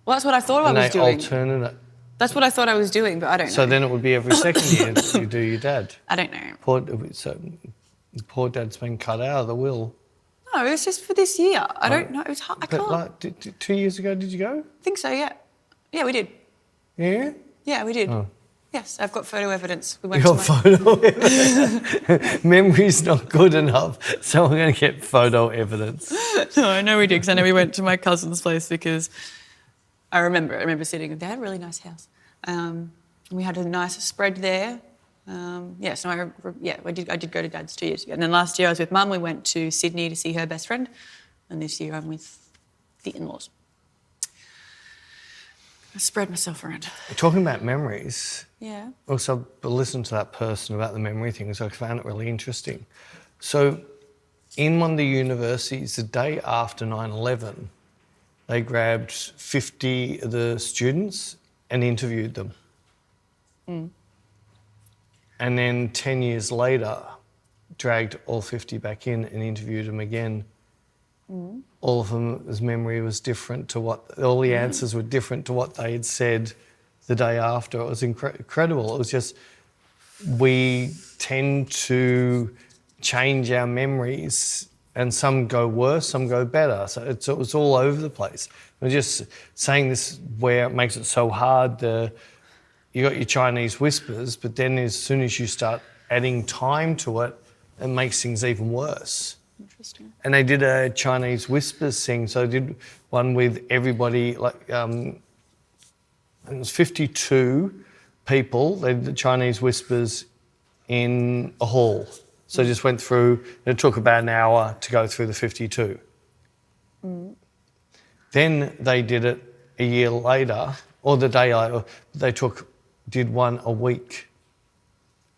Well, that's what I thought I was doing. And they alternate. That's what I thought I was doing, but I don't know. So then it would be every second year that you do your dad. I don't know. Poor dad's been cut out of the will. No, it's just for this year. I don't know. It was hard. I But can't. like 2 years ago, did you go? I think so, yeah. Yeah, we did. Yeah? Yeah, we did. Oh. Yes, I've got photo evidence. We You got photo evidence. Memory's not good enough, so we're going to get photo evidence. No, I know we did, because I know we went to my cousin's place because I remember sitting, they had a really nice house. We had a nice spread there. So I did go to Dad's 2 years ago. And then last year I was with Mum. We went to Sydney to see her best friend. And this year I'm with the in-laws. I spread myself around. Talking about memories, Yeah. also listened to that person about the memory thing, so I found it really interesting. So in one of the universities, the day after 9/11, they grabbed 50 of the students and interviewed them. And then 10 years later, dragged all 50 back in and interviewed them again. All of them, his memory was different to all the answers were different to what they had said the day after. It was incredible. It was just, we tend to change our memories, and some go worse, some go better. So it was all over the place. I'm just saying this where it makes it so hard. You got your Chinese whispers, but then as soon as you start adding time to it, it makes things even worse. Interesting. And they did a Chinese whispers thing. So they did one with everybody, like it was 52 people. They did the Chinese whispers in a hall. So just went through, it took about an hour to go through the 52. Then they did it a year later, or the day later, did one a week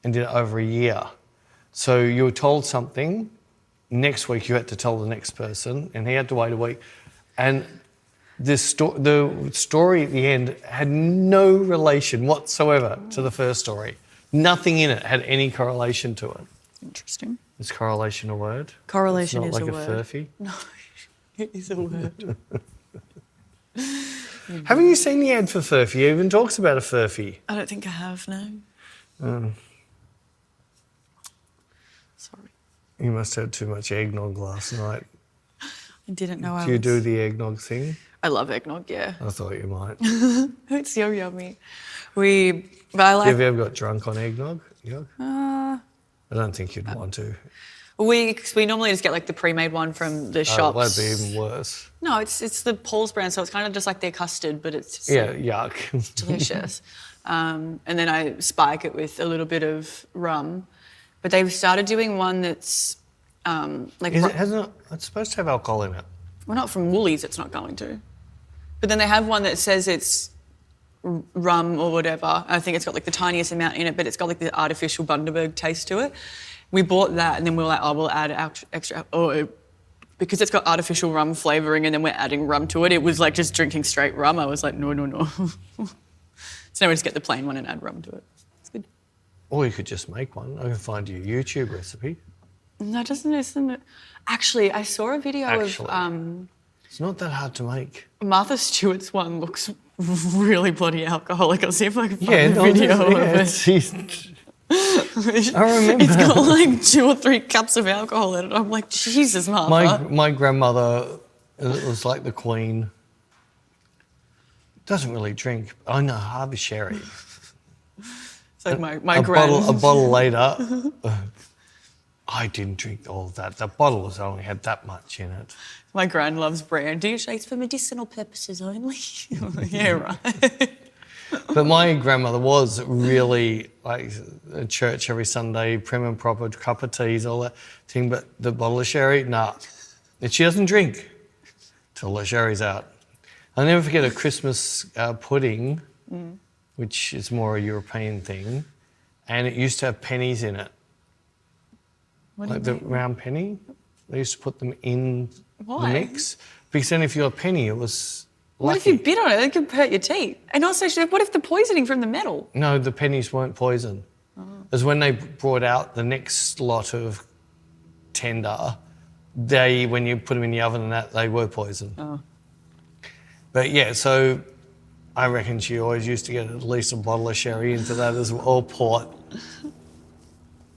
and did it over a year. So you were told something, next week you had to tell the next person, and he had to wait a week. And the story at the end had no relation whatsoever to the first story. Nothing in it had any correlation to it. Interesting. Is correlation a word? Correlation it's is not a like word. a furphy? No, it is a word. Haven't you seen the ad for Furphy? It even talks about a Furphy. I don't think I have, no. Sorry. You must have had too much eggnog last night. I didn't know Do you do the eggnog thing? I love eggnog, yeah. I thought you might. It's so yummy. But I like... Have you ever got drunk on eggnog? I don't think you'd want to. We normally just get like the pre-made one from the shops. That'd be even worse. No, it's the Paul's brand, so it's kind of just like their custard, but it's just yuck. delicious. And then I spike it with a little bit of rum. But they've started doing one that's It's supposed to have alcohol in it. Well, not from Woolies, it's not going to. But then they have one that says it's rum or whatever. I think it's got like the tiniest amount in it, but it's got like the artificial Bundaberg taste to it. We bought that, and then we were like, we'll add extra. Because it's got artificial rum flavouring, and then we're adding rum to it. It was like just drinking straight rum. I was like, no. So now we just get the plain one and add rum to it. It's good. Or you could just make one. I can find you a YouTube recipe. No, isn't it? Actually, I saw a video of... It's not that hard to make. Martha Stewart's one looks really bloody alcoholic. I'll see if I can find a video of it. I remember. It's got like 2 or 3 cups of alcohol in it. I'm like, Jesus, Martha. My grandmother was like the queen. Doesn't really drink. I know, Harvey Sherry. It's like my grand... A bottle later, I didn't drink all of that. The bottle only had that much in it. My gran loves brandy. She's like, it's for medicinal purposes only. Yeah, right. But my grandmother was really like at church every Sunday, prim and proper, cup of teas, all that thing. But the bottle of sherry, nah. And she doesn't drink till the sherry's out. I'll never forget a Christmas pudding, which is more a European thing, and it used to have pennies in it. What like do the round penny. They used to put them in Why? the mix. Because then if you got a penny, it was lucky. What if you bit on it? It could hurt your teeth. And also, what if the poisoning from the metal? No, the pennies weren't poison. Because when they brought out the next lot of tender, when you put them in the oven and that, they were poison. Oh. But yeah, so I reckon she always used to get at least a bottle of sherry into that as well, or port.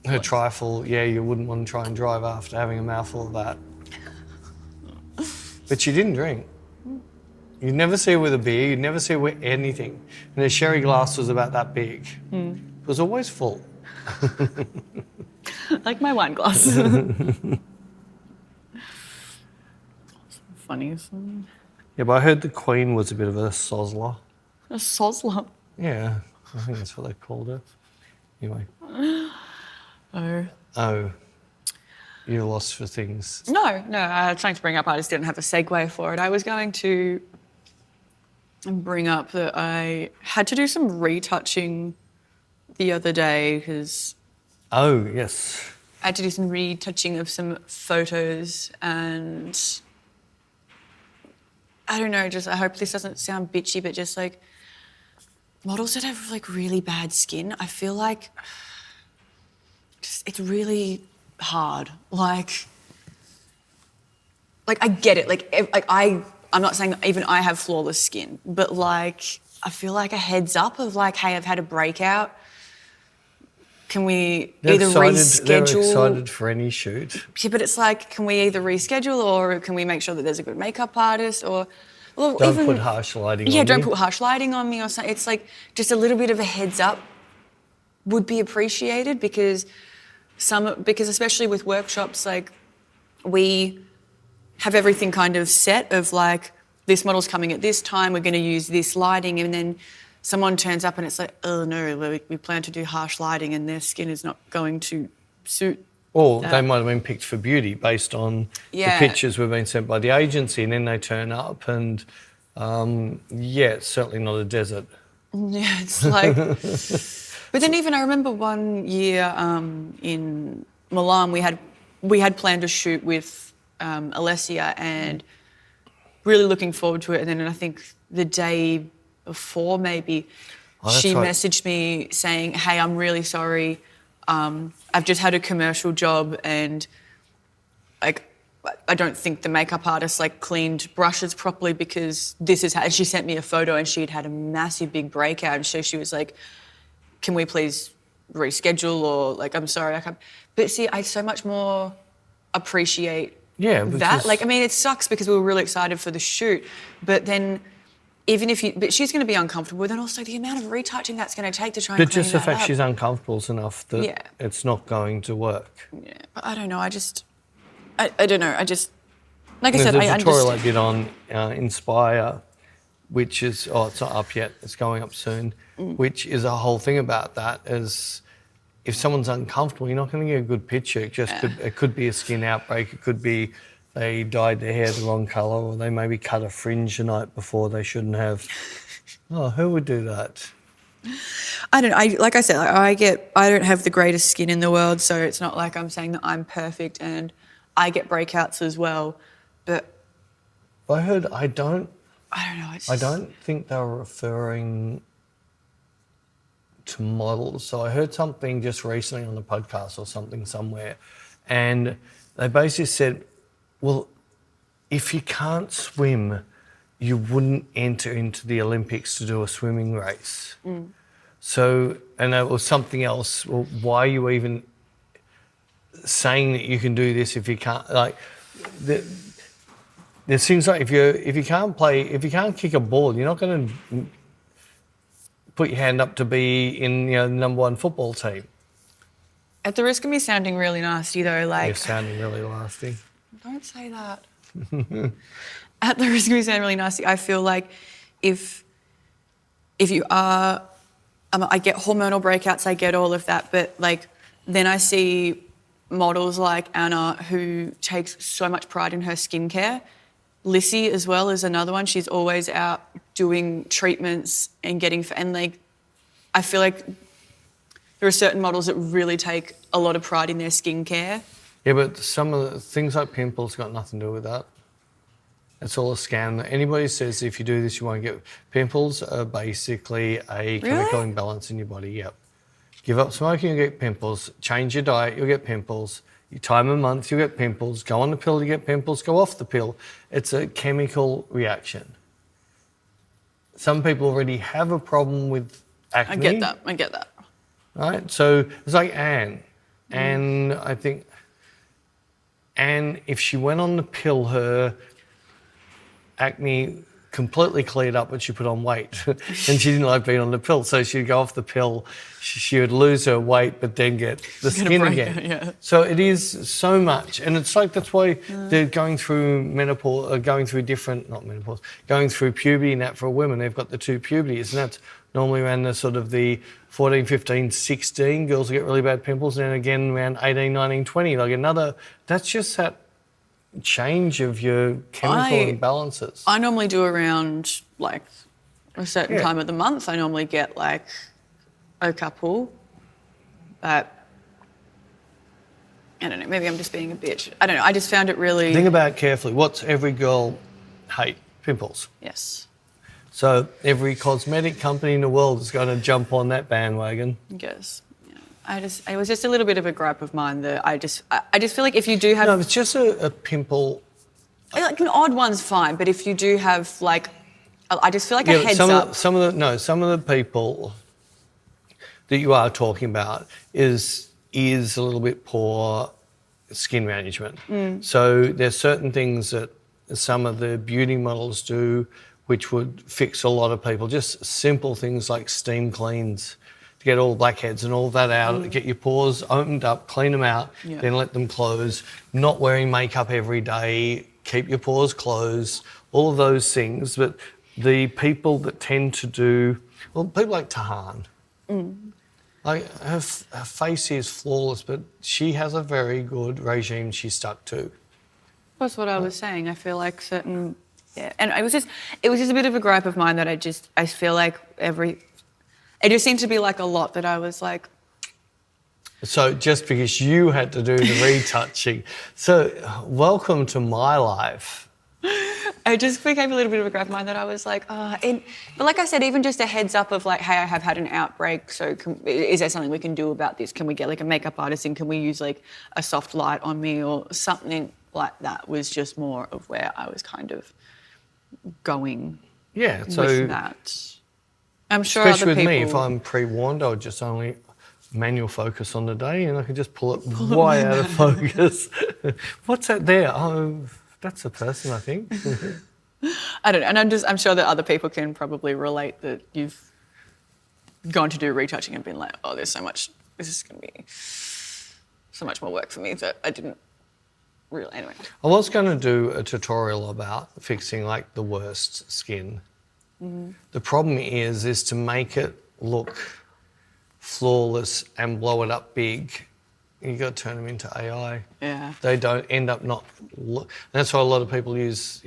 Her trifle, yeah, you wouldn't want to try and drive after having a mouthful of that. But she didn't drink. You'd never see her with a beer, you'd never see her with anything. And her sherry glass was about that big. It was always full. Like my wine glass. Funny. Yeah, but I heard the Queen was a bit of a sozzler. A sozzler. Yeah, I think that's what they called her. Anyway. Oh. You're lost for things. No, I was trying to bring up, I just didn't have a segue for it. I was going to bring up that I had to do some retouching the other day because... Oh, yes. I had to do some retouching of some photos and... I don't know, I hope this doesn't sound bitchy, but just like models that have like really bad skin, I feel like it's really hard. Like I get it. I'm not saying that even I have flawless skin, but like I feel like a heads up of like, hey, I've had a breakout. Can we reschedule? They're excited for any shoot. Yeah, but it's like, can we either reschedule or can we make sure that there's a good makeup artist or... Well, don't put harsh lighting on me. Yeah, don't put harsh lighting on me or something. It's like just a little bit of a heads up would be appreciated because especially with workshops, like we have everything kind of set of like, this model's coming at this time, we're going to use this lighting, and then someone turns up and it's like, oh no, we plan to do harsh lighting and their skin is not going to suit. Or they might have been picked for beauty based on the Yeah. pictures we've been sent by the agency, and then they turn up and, it's certainly not a desert. Yeah, it's like... But then even I remember one year in Milan, we had planned a shoot with Alessia and really looking forward to it. And then I think the day before maybe she messaged me saying, hey, I'm really sorry. I've just had a commercial job and like I don't think the makeup artist like cleaned brushes properly because this is how... And she sent me a photo and she'd had a massive big breakout. And so she was like, can we please reschedule or like, I'm sorry, I can't. But see, I so much more appreciate that. Like, I mean, it sucks because we were really excited for the shoot, but then but she's going to be uncomfortable, then also the amount of retouching that's going to take to try and clean that up. But just the fact she's uncomfortable is enough that it's not going to work. Yeah, but I don't know, I don't know, like I said, There's I a tutorial I did on Inspire, which is, it's not up yet, it's going up soon, which is a whole thing about that is if someone's uncomfortable, you're not going to get a good picture. It could be a skin outbreak, it could be they dyed their hair the wrong colour, or they maybe cut a fringe the night before they shouldn't have. Oh, who would do that? I don't know. Like I said, I don't have the greatest skin in the world, so it's not like I'm saying that I'm perfect and I get breakouts as well. But I heard, I don't know. I don't think they were referring to models. So I heard something just recently on the podcast or something somewhere, and they basically said, well, if you can't swim, you wouldn't enter into the Olympics to do a swimming race. So, and it was something else. Well, why are you even saying that you can do this if you can't? Like, there's things like if you can't kick a ball, you're not going to put your hand up to be in the number one football team. At the risk of me sounding really nasty, though, like You're sounding really nasty. Don't say that. At the risk of me sounding really nasty, I feel like if you are, I get hormonal breakouts, I get all of that, but like then I see models like Anna who takes so much pride in her skincare. Lissy as well is another one. She's always out doing treatments and I feel like there are certain models that really take a lot of pride in their skincare. Yeah, but some of the things like pimples got nothing to do with that. It's all a scam. Anybody says if you do this, you won't get pimples are basically a chemical imbalance in your body. Yep. Give up smoking, you'll get pimples. Change your diet, you'll get pimples. You time a month, you'll get pimples. Go on the pill, you get pimples. Go off the pill. It's a chemical reaction. Some people already have a problem with acne. I get that. Right? So it's like Anne. And I think Anne, if she went on the pill, her acne completely cleared up when she put on weight. And she didn't like being on the pill. So she'd go off the pill, she would lose her weight, but then get the skin again. Yeah. So it is so much. And it's like, that's why they're going through menopause, going through puberty and that for women. They've got the two puberties, and that's normally around the sort of the 14, 15, 16, girls get really bad pimples, and then again around 18, 19, 20, like another, that's just that change of your chemical imbalances. I normally do around like a certain time of the month. I normally get like a couple, but I don't know, maybe I'm just being a bitch. I don't know, I just found it really... Think about it carefully. What's every girl hate? Pimples. Yes. So every cosmetic company in the world is going to jump on that bandwagon. I guess. It was just a little bit of a gripe of mine that I just feel like if you do have... No, it's just a pimple. Like an odd one's fine, but if you do have like... I just feel like a heads up. Some of the people that you are talking about is a little bit poor skin management. So there's certain things that some of the beauty models do which would fix a lot of people. Just simple things like steam cleans to get all blackheads and all that out, get your pores opened up, clean them out, then let them close. Not wearing makeup every day, keep your pores closed, all of those things. But the people that tend to do, well, people like Tahan, like her face is flawless, but she has a very good regime she's stuck to. That's what I was saying. I feel like certain... Yeah, and it was just a bit of a gripe of mine that I feel like it just seemed to be like a lot that I was like... So just because you had to do the retouching. So welcome to my life. It just became a little bit of a gripe of mine that I was like, but like I said, even just a heads up of like, hey, I have had an outbreak, so is there something we can do about this? Can we get like a makeup artist in? Can we use like a soft light on me or something like that? Was just more of where I was kind of going with that. I'm sure especially other people... with me, if I'm pre-warned, I'll just only manual focus on the day and I can just pull it way out of focus. What's that there? Oh, that's a person, I think. I don't know, and I'm sure that other people can probably relate that you've gone to do retouching and been like, oh, this is going to be so much more work for me that I didn't really, anyway. I was going to do a tutorial about fixing like the worst skin. The problem is to make it look flawless and blow it up big. You got to turn them into AI. Yeah. They don't end up not. That's why a lot of people use,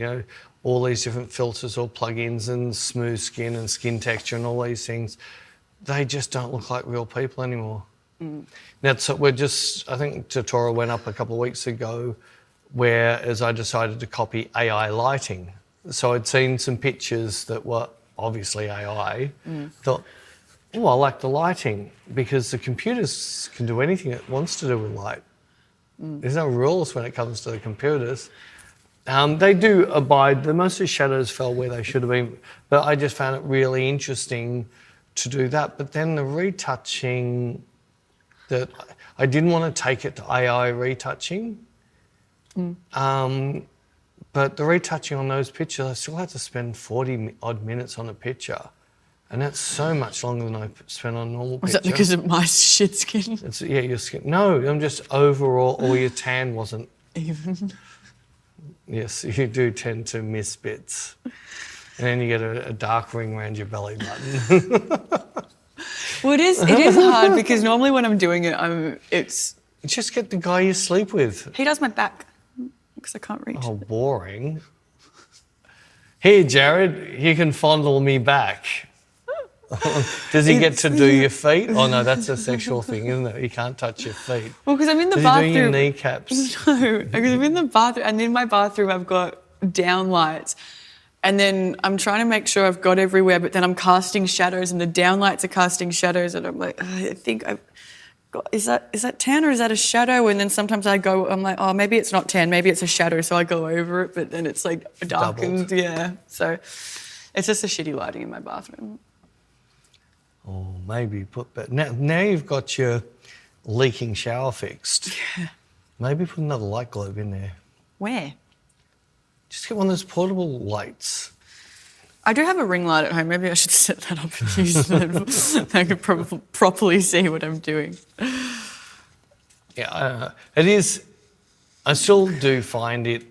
all these different filters or plugins and smooth skin and skin texture and all these things. They just don't look like real people anymore. That's I think tutorial went up a couple of weeks ago, whereas I decided to copy AI lighting. So I'd seen some pictures that were obviously AI. Thought, oh, I like the lighting because the computers can do anything it wants to do with light. There's no rules when it comes to the computers. They do abide. Most of the shadows fell where they should have been, but I just found it really interesting to do that. But then the retouching, that I didn't want to take it to AI retouching. But the retouching on those pictures, I still had to spend 40 odd minutes on a picture. And that's so much longer than I spent on a normal picture. Was that because of my shit skin? Your skin. No, I'm just overall, or your tan wasn't. Even. Yes, you do tend to miss bits. And then you get a dark ring around your belly button. Well, it is hard because normally when I'm doing it, it's... Just get the guy you sleep with. He does my back because I can't reach. Oh, boring. Here, Jared, you can fondle me back. Does he get to do your feet? Oh, no, that's a sexual thing, isn't it? You can't touch your feet. Well, because I'm in the Does bathroom. he do your kneecaps? No, because I'm in the bathroom, and in my bathroom I've got down lights. And then I'm trying to make sure I've got everywhere, but then I'm casting shadows and the downlights are casting shadows, and I'm like, I think I've got, is that tan or is that a shadow? And then sometimes I'm like, oh, maybe it's not tan, maybe it's a shadow, so I go over it, but then it's like darkened. Doubled. Yeah. So it's just a shitty lighting in my bathroom. Or maybe now you've got your leaking shower fixed. Yeah. Maybe put another light globe in there. Where? Just get one of those portable lights. I do have a ring light at home. Maybe I should set that up and use that. I could properly see what I'm doing. Yeah, it is. I still do find it,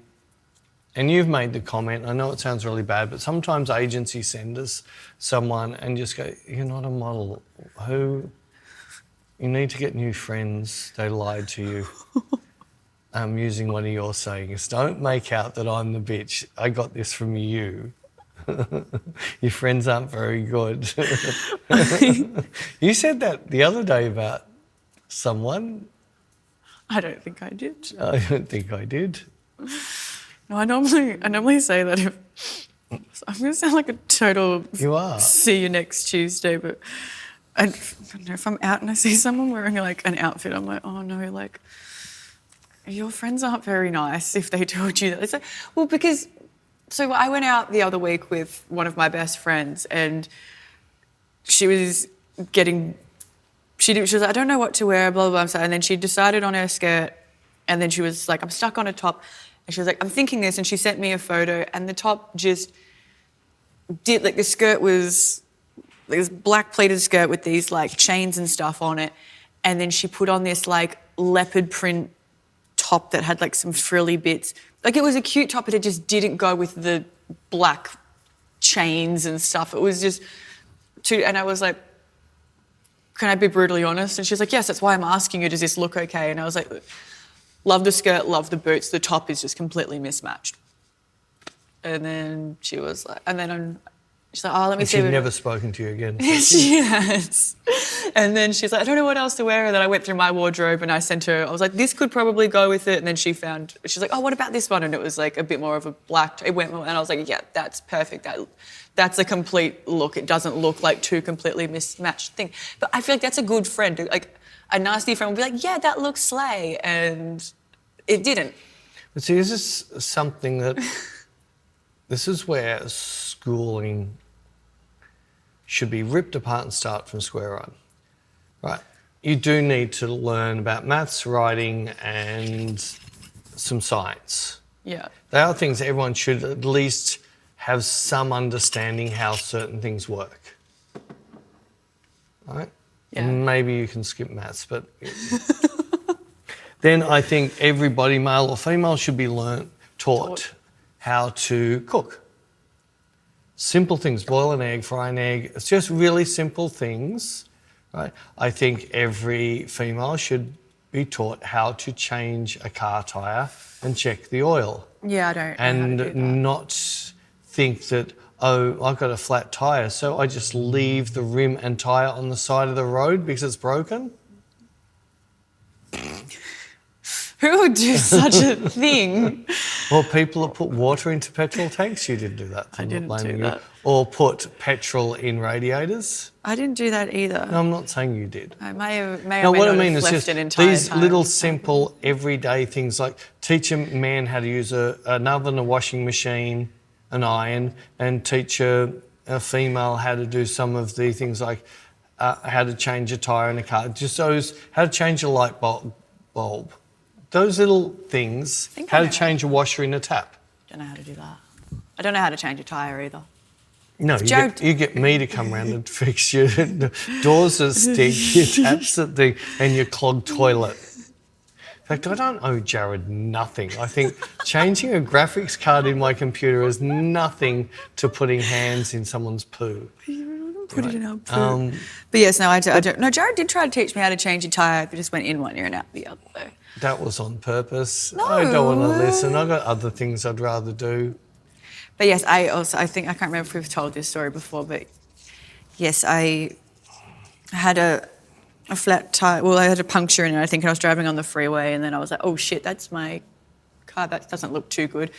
and you've made the comment, I know it sounds really bad, but sometimes agencies send us someone and just go, you're not a model. You need to get new friends. They lied to you. Using one of your sayings. Don't make out that I'm the bitch. I got this from you. Your friends aren't very good. You said that the other day about someone. I don't think I did. I don't think I did. No, I normally say that if I'm going to sound like a total. You are. See you next Tuesday, but I don't know if I'm out and I see someone wearing like an outfit, I'm like, oh no, like. Your friends aren't very nice if they told you that. It's like, well, because, so I went out the other week with one of my best friends and she was she was like, I don't know what to wear, blah, blah, blah. And then she decided on her skirt and then she was like, I'm stuck on a top. And she was like, I'm thinking this. And she sent me a photo and the top just did, like the skirt was, this black pleated skirt with these like chains and stuff on it. And then she put on this like leopard print top that had like some frilly bits. Like it was a cute top, but it just didn't go with the black chains and stuff. It was just too, and I was like, can I be brutally honest? And she's like, yes, that's why I'm asking you, does this look okay? And I was like, love the skirt, love the boots, the top is just completely mismatched. And then she was like, she's like, oh, let me see. She's never spoken to you again. She has. And then she's like, I don't know what else to wear. And then I went through my wardrobe and I sent her, I was like, this could probably go with it. And then she's like, oh, what about this one? And it was like a bit more of a black, and I was like, yeah, that's perfect. That's a complete look. It doesn't look like two completely mismatched things. But I feel like that's a good friend. Like a nasty friend would be like, yeah, that looks slay. And it didn't. But see, this is something that, this is where schooling should be ripped apart and start from square one. Right. You do need to learn about maths, writing, and some science. Yeah. They are things everyone should at least have some understanding how certain things work. Right? Yeah. Maybe you can skip maths, but then I think everybody, male or female, should be taught how to cook. Simple things, boil an egg, fry an egg. It's just really simple things, right? I think every female should be taught how to change a car tyre and check the oil. Yeah, I don't know and how to do that. Not think that, oh, I've got a flat tyre, so I just leave the rim and tyre on the side of the road because it's broken. Who would do such a thing? Well, people that put water into petrol tanks, you didn't do that. I didn't do that. Or put petrol in radiators. I didn't do that either. No, I'm not saying you did. I may or may No, what I not mean have is left just an entire these time. little simple everyday things like teach a man how to use an oven, a washing machine, an iron, and teach a female how to do some of the things like how to change a tyre in a car. Just those, how to change a light bulb. Those little things, how to change a washer in a tap. I don't know how to do that. I don't know how to change a tyre either. No, you get me to come round and fix your doors that stink, your taps that stink, and your clogged toilet. In fact, I don't owe Jared nothing. I think changing a graphics card in my computer is nothing to putting hands in someone's poo. Put it in our poo. But yes, no, I don't. No, Jared did try to teach me how to change a tyre, but just went in one ear and out the other. That was on purpose. No. I don't want to listen. I've got other things I'd rather do. But yes, I think, I can't remember if we've told this story before, but yes, I had a flat tyre, well, I had a puncture in it, I think, and I was driving on the freeway, and then I was like, oh shit, that's my car, that doesn't look too good.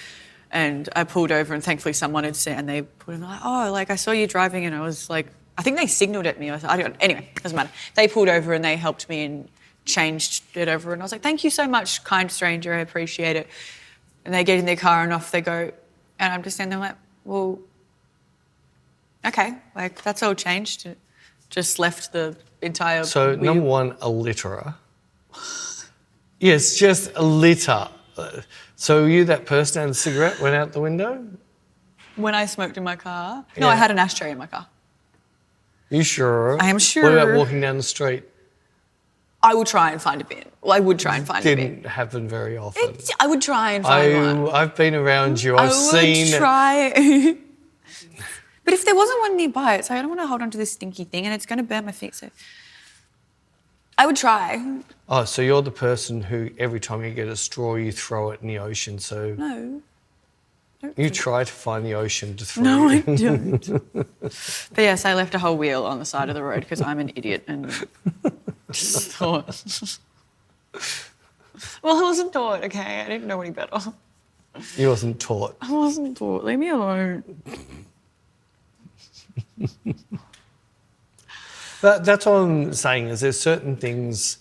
And I pulled over and thankfully someone had seen and they put in like, oh, like I saw you driving and I was like, I think they signalled at me. Anyway, doesn't matter. They pulled over and they helped me and changed it over and I was like, thank you so much, kind stranger, I appreciate it. And they get in their car and off they go. And I'm just standing there like, well, okay, like that's all changed. It just left the entire So, wheel. number one, a litterer. Yes, just a litter. So, were you that person who had a cigarette, went out the window? When I smoked in my car? No, Yeah. I had an ashtray in my car. You sure? I am sure. What about walking down the street? I will try and find a bin. Well, I would try and find a bin. Didn't happen very often. I would try and find one. I've been around you. I've seen. I would try. But if there wasn't one nearby, it's like I don't want to hold on to this stinky thing and it's going to burn my feet. So I would try. Oh, so you're the person who every time you get a straw, you throw it in the ocean. So No. you try to find the ocean to throw. No, I it. don't. But yes, I left a whole wheel on the side of the road because I'm an idiot and just thought. Well, I wasn't taught, okay? I didn't know any better. You wasn't taught. I wasn't taught. Leave me alone. That's what I'm saying is there's certain things,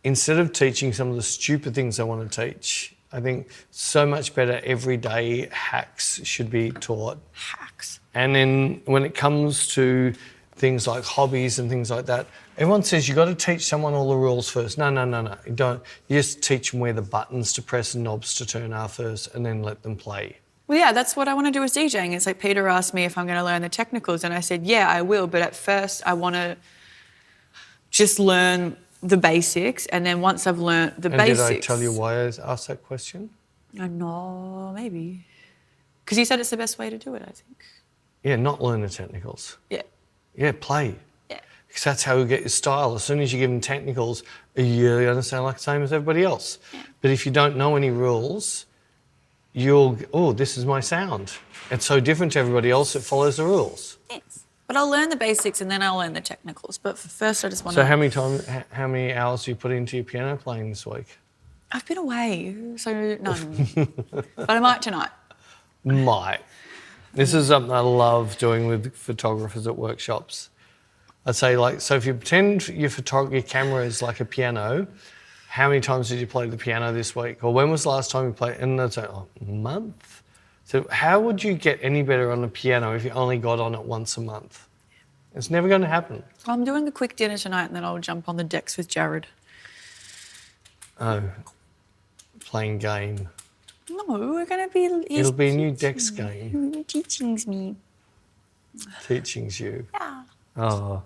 instead of teaching some of the stupid things I want to teach, I think so much better everyday hacks should be taught. Hacks. And then when it comes to things like hobbies and things like that, everyone says you've got to teach someone all the rules first. No. You don't. You just teach them where the buttons to press and knobs to turn are first and then let them play. Well, yeah, that's what I want to do with DJing. It's like Peter asked me if I'm going to learn the technicals and I said, yeah, I will. But at first I want to just learn the basics. And then once I've learned the basics... Did I tell you why I asked that question? I know, maybe. Because you said it's the best way to do it, I think. Yeah, not learn the technicals. Yeah. Yeah, play. Yeah. Because that's how you get your style. As soon as you give them technicals, you're going to sound like the same as everybody else. Yeah. But if you don't know any rules, this is my sound. It's so different to everybody else, it follows the rules. Yes. But I'll learn the basics and then I'll learn the technicals. But for first, I just want So to... how many hours do you put into your piano playing this week? I've been away, so none. But I might tonight. Might. This is something I love doing with photographers at workshops. I'd say, so if you pretend your camera is like a piano, how many times did you play the piano this week? Or when was the last time you played? And they'd say, a month? So how would you get any better on the piano if you only got on it once a month? It's never going to happen. Well, I'm doing a quick dinner tonight and then I'll jump on the decks with Jared. Oh, playing game. No, we're going to be... It'll be a new Dex game. Teachings me. Teachings you. Yeah. Oh.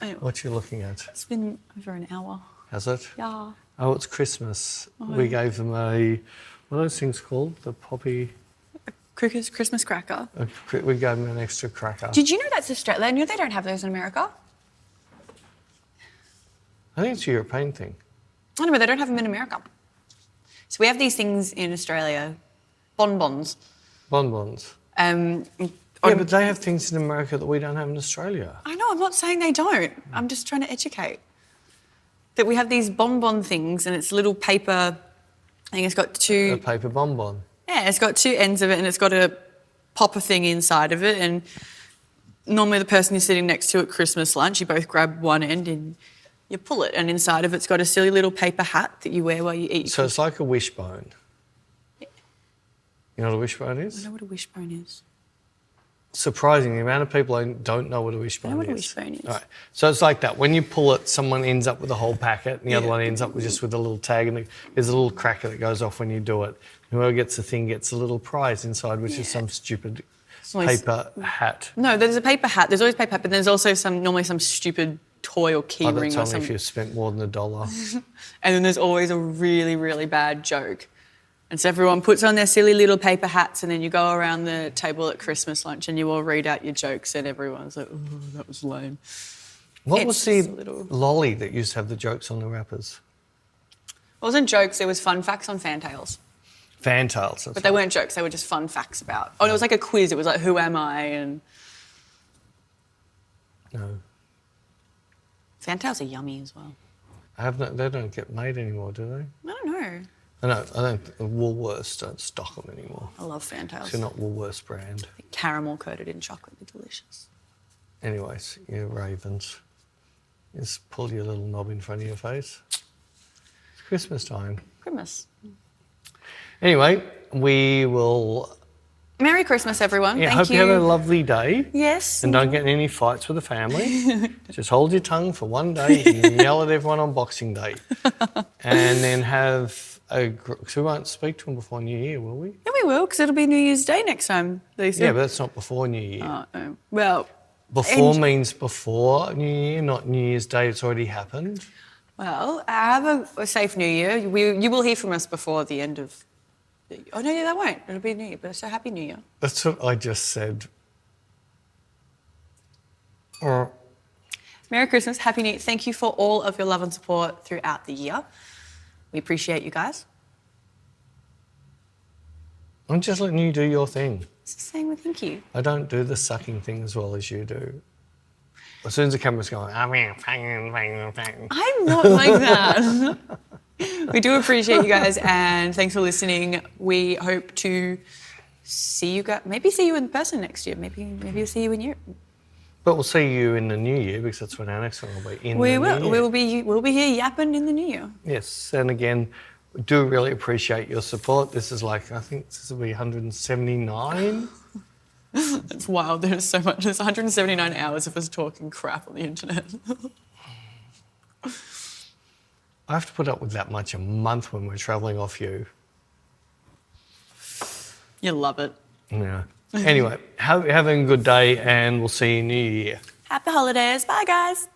Anyway, What you looking at? it's been over an hour. Has it? Yeah. Oh, it's Christmas. Oh, We yeah. gave them what are those things called? The poppy... Christmas cracker. We gave them an extra cracker. Did you know that's Australia? I knew they don't have those in America. I think it's a European thing. I know, but they don't have them in America. So we have these things in Australia, bonbons. Bonbons. On- Yeah, but they have things in America that we don't have in Australia. I know, I'm not saying they don't. I'm just trying to educate. That we have these bonbon things and it's little paper, I think it's got two... A paper bonbon. Yeah, it's got two ends of it and it's got a popper thing inside of it and normally the person you're sitting next to at Christmas lunch, you both grab one end and you pull it and inside of it's got a silly little paper hat that you wear while you eat. So it's like a wishbone. Yeah. You know what a wishbone I is? know what a wishbone is. Surprising, the amount of people who don't know what a wishbone is. I know what a wishbone is. All right. So it's like that. When you pull it, someone ends up with a whole packet and the other Yeah. one ends up with just with a little tag and there's a little cracker that goes off when you do it. Whoever gets the thing gets a little prize inside, which is some stupid always- paper hat. No, there's a paper hat. There's always paper hat, but there's also normally some stupid toy or key Oh, ring that's or only something. if you've spent more than $1. And then there's always a really, really bad joke. And so everyone puts on their silly little paper hats and then you go around the table at Christmas lunch and you all read out your jokes and everyone's like, oh, that was lame. What It's was the just a little- lolly that used to have the jokes on the wrappers? It wasn't jokes, it was fun facts on fantails. Fantails. That's But they weren't jokes, they were just fun facts about... Oh, and it was like a quiz, it was like, who am I? And No. fantails are yummy as well. They don't get made anymore, do they? I don't know. I don't. Woolworths don't stock them anymore. I love fantails. They're not Woolworths brand. Caramel coated in chocolate, they're delicious. Anyways, you ravens. Just pull your little knob in front of your face. It's Christmas time. Christmas. Anyway, we will. Merry Christmas, everyone. Yeah, Thank hope you have a lovely day. Yes. And don't get in any fights with the family. Just hold your tongue for one day and yell at everyone on Boxing Day. And then have a. So we won't speak to them before New Year, will we? Yeah, we will, because it'll be New Year's Day next time, Lisa. Yeah, but that's not before New Year. Oh. Well. Before means before New Year, not New Year's Day. It's already happened. Well, have a safe New Year. You will hear from us before the end of. Oh no, yeah, that won't. It'll be New Year, but so happy New Year. That's what I just said. Merry Christmas, Happy New Year. Thank you for all of your love and support throughout the year. We appreciate you guys. I'm just letting you do your thing. It's the same with thank you. I don't do the sucking thing as well as you do. As soon as the camera's going, I'm not like that. We do appreciate you guys, and thanks for listening. We hope to see you guys, maybe see you in person next year. Maybe we'll see you in Europe. But we'll see you in the new year, because that's when our next one will be in the new year. We'll be here yapping in the new year. Yes, and again, we do really appreciate your support. This is like, I think this will be 179. It's wild. There's so much. There's 179 hours of us talking crap on the internet. I have to put up with that much a month when we're travelling off you. You love it. Yeah. Anyway, having a good day, and we'll see you in New Year. Happy holidays. Bye, guys.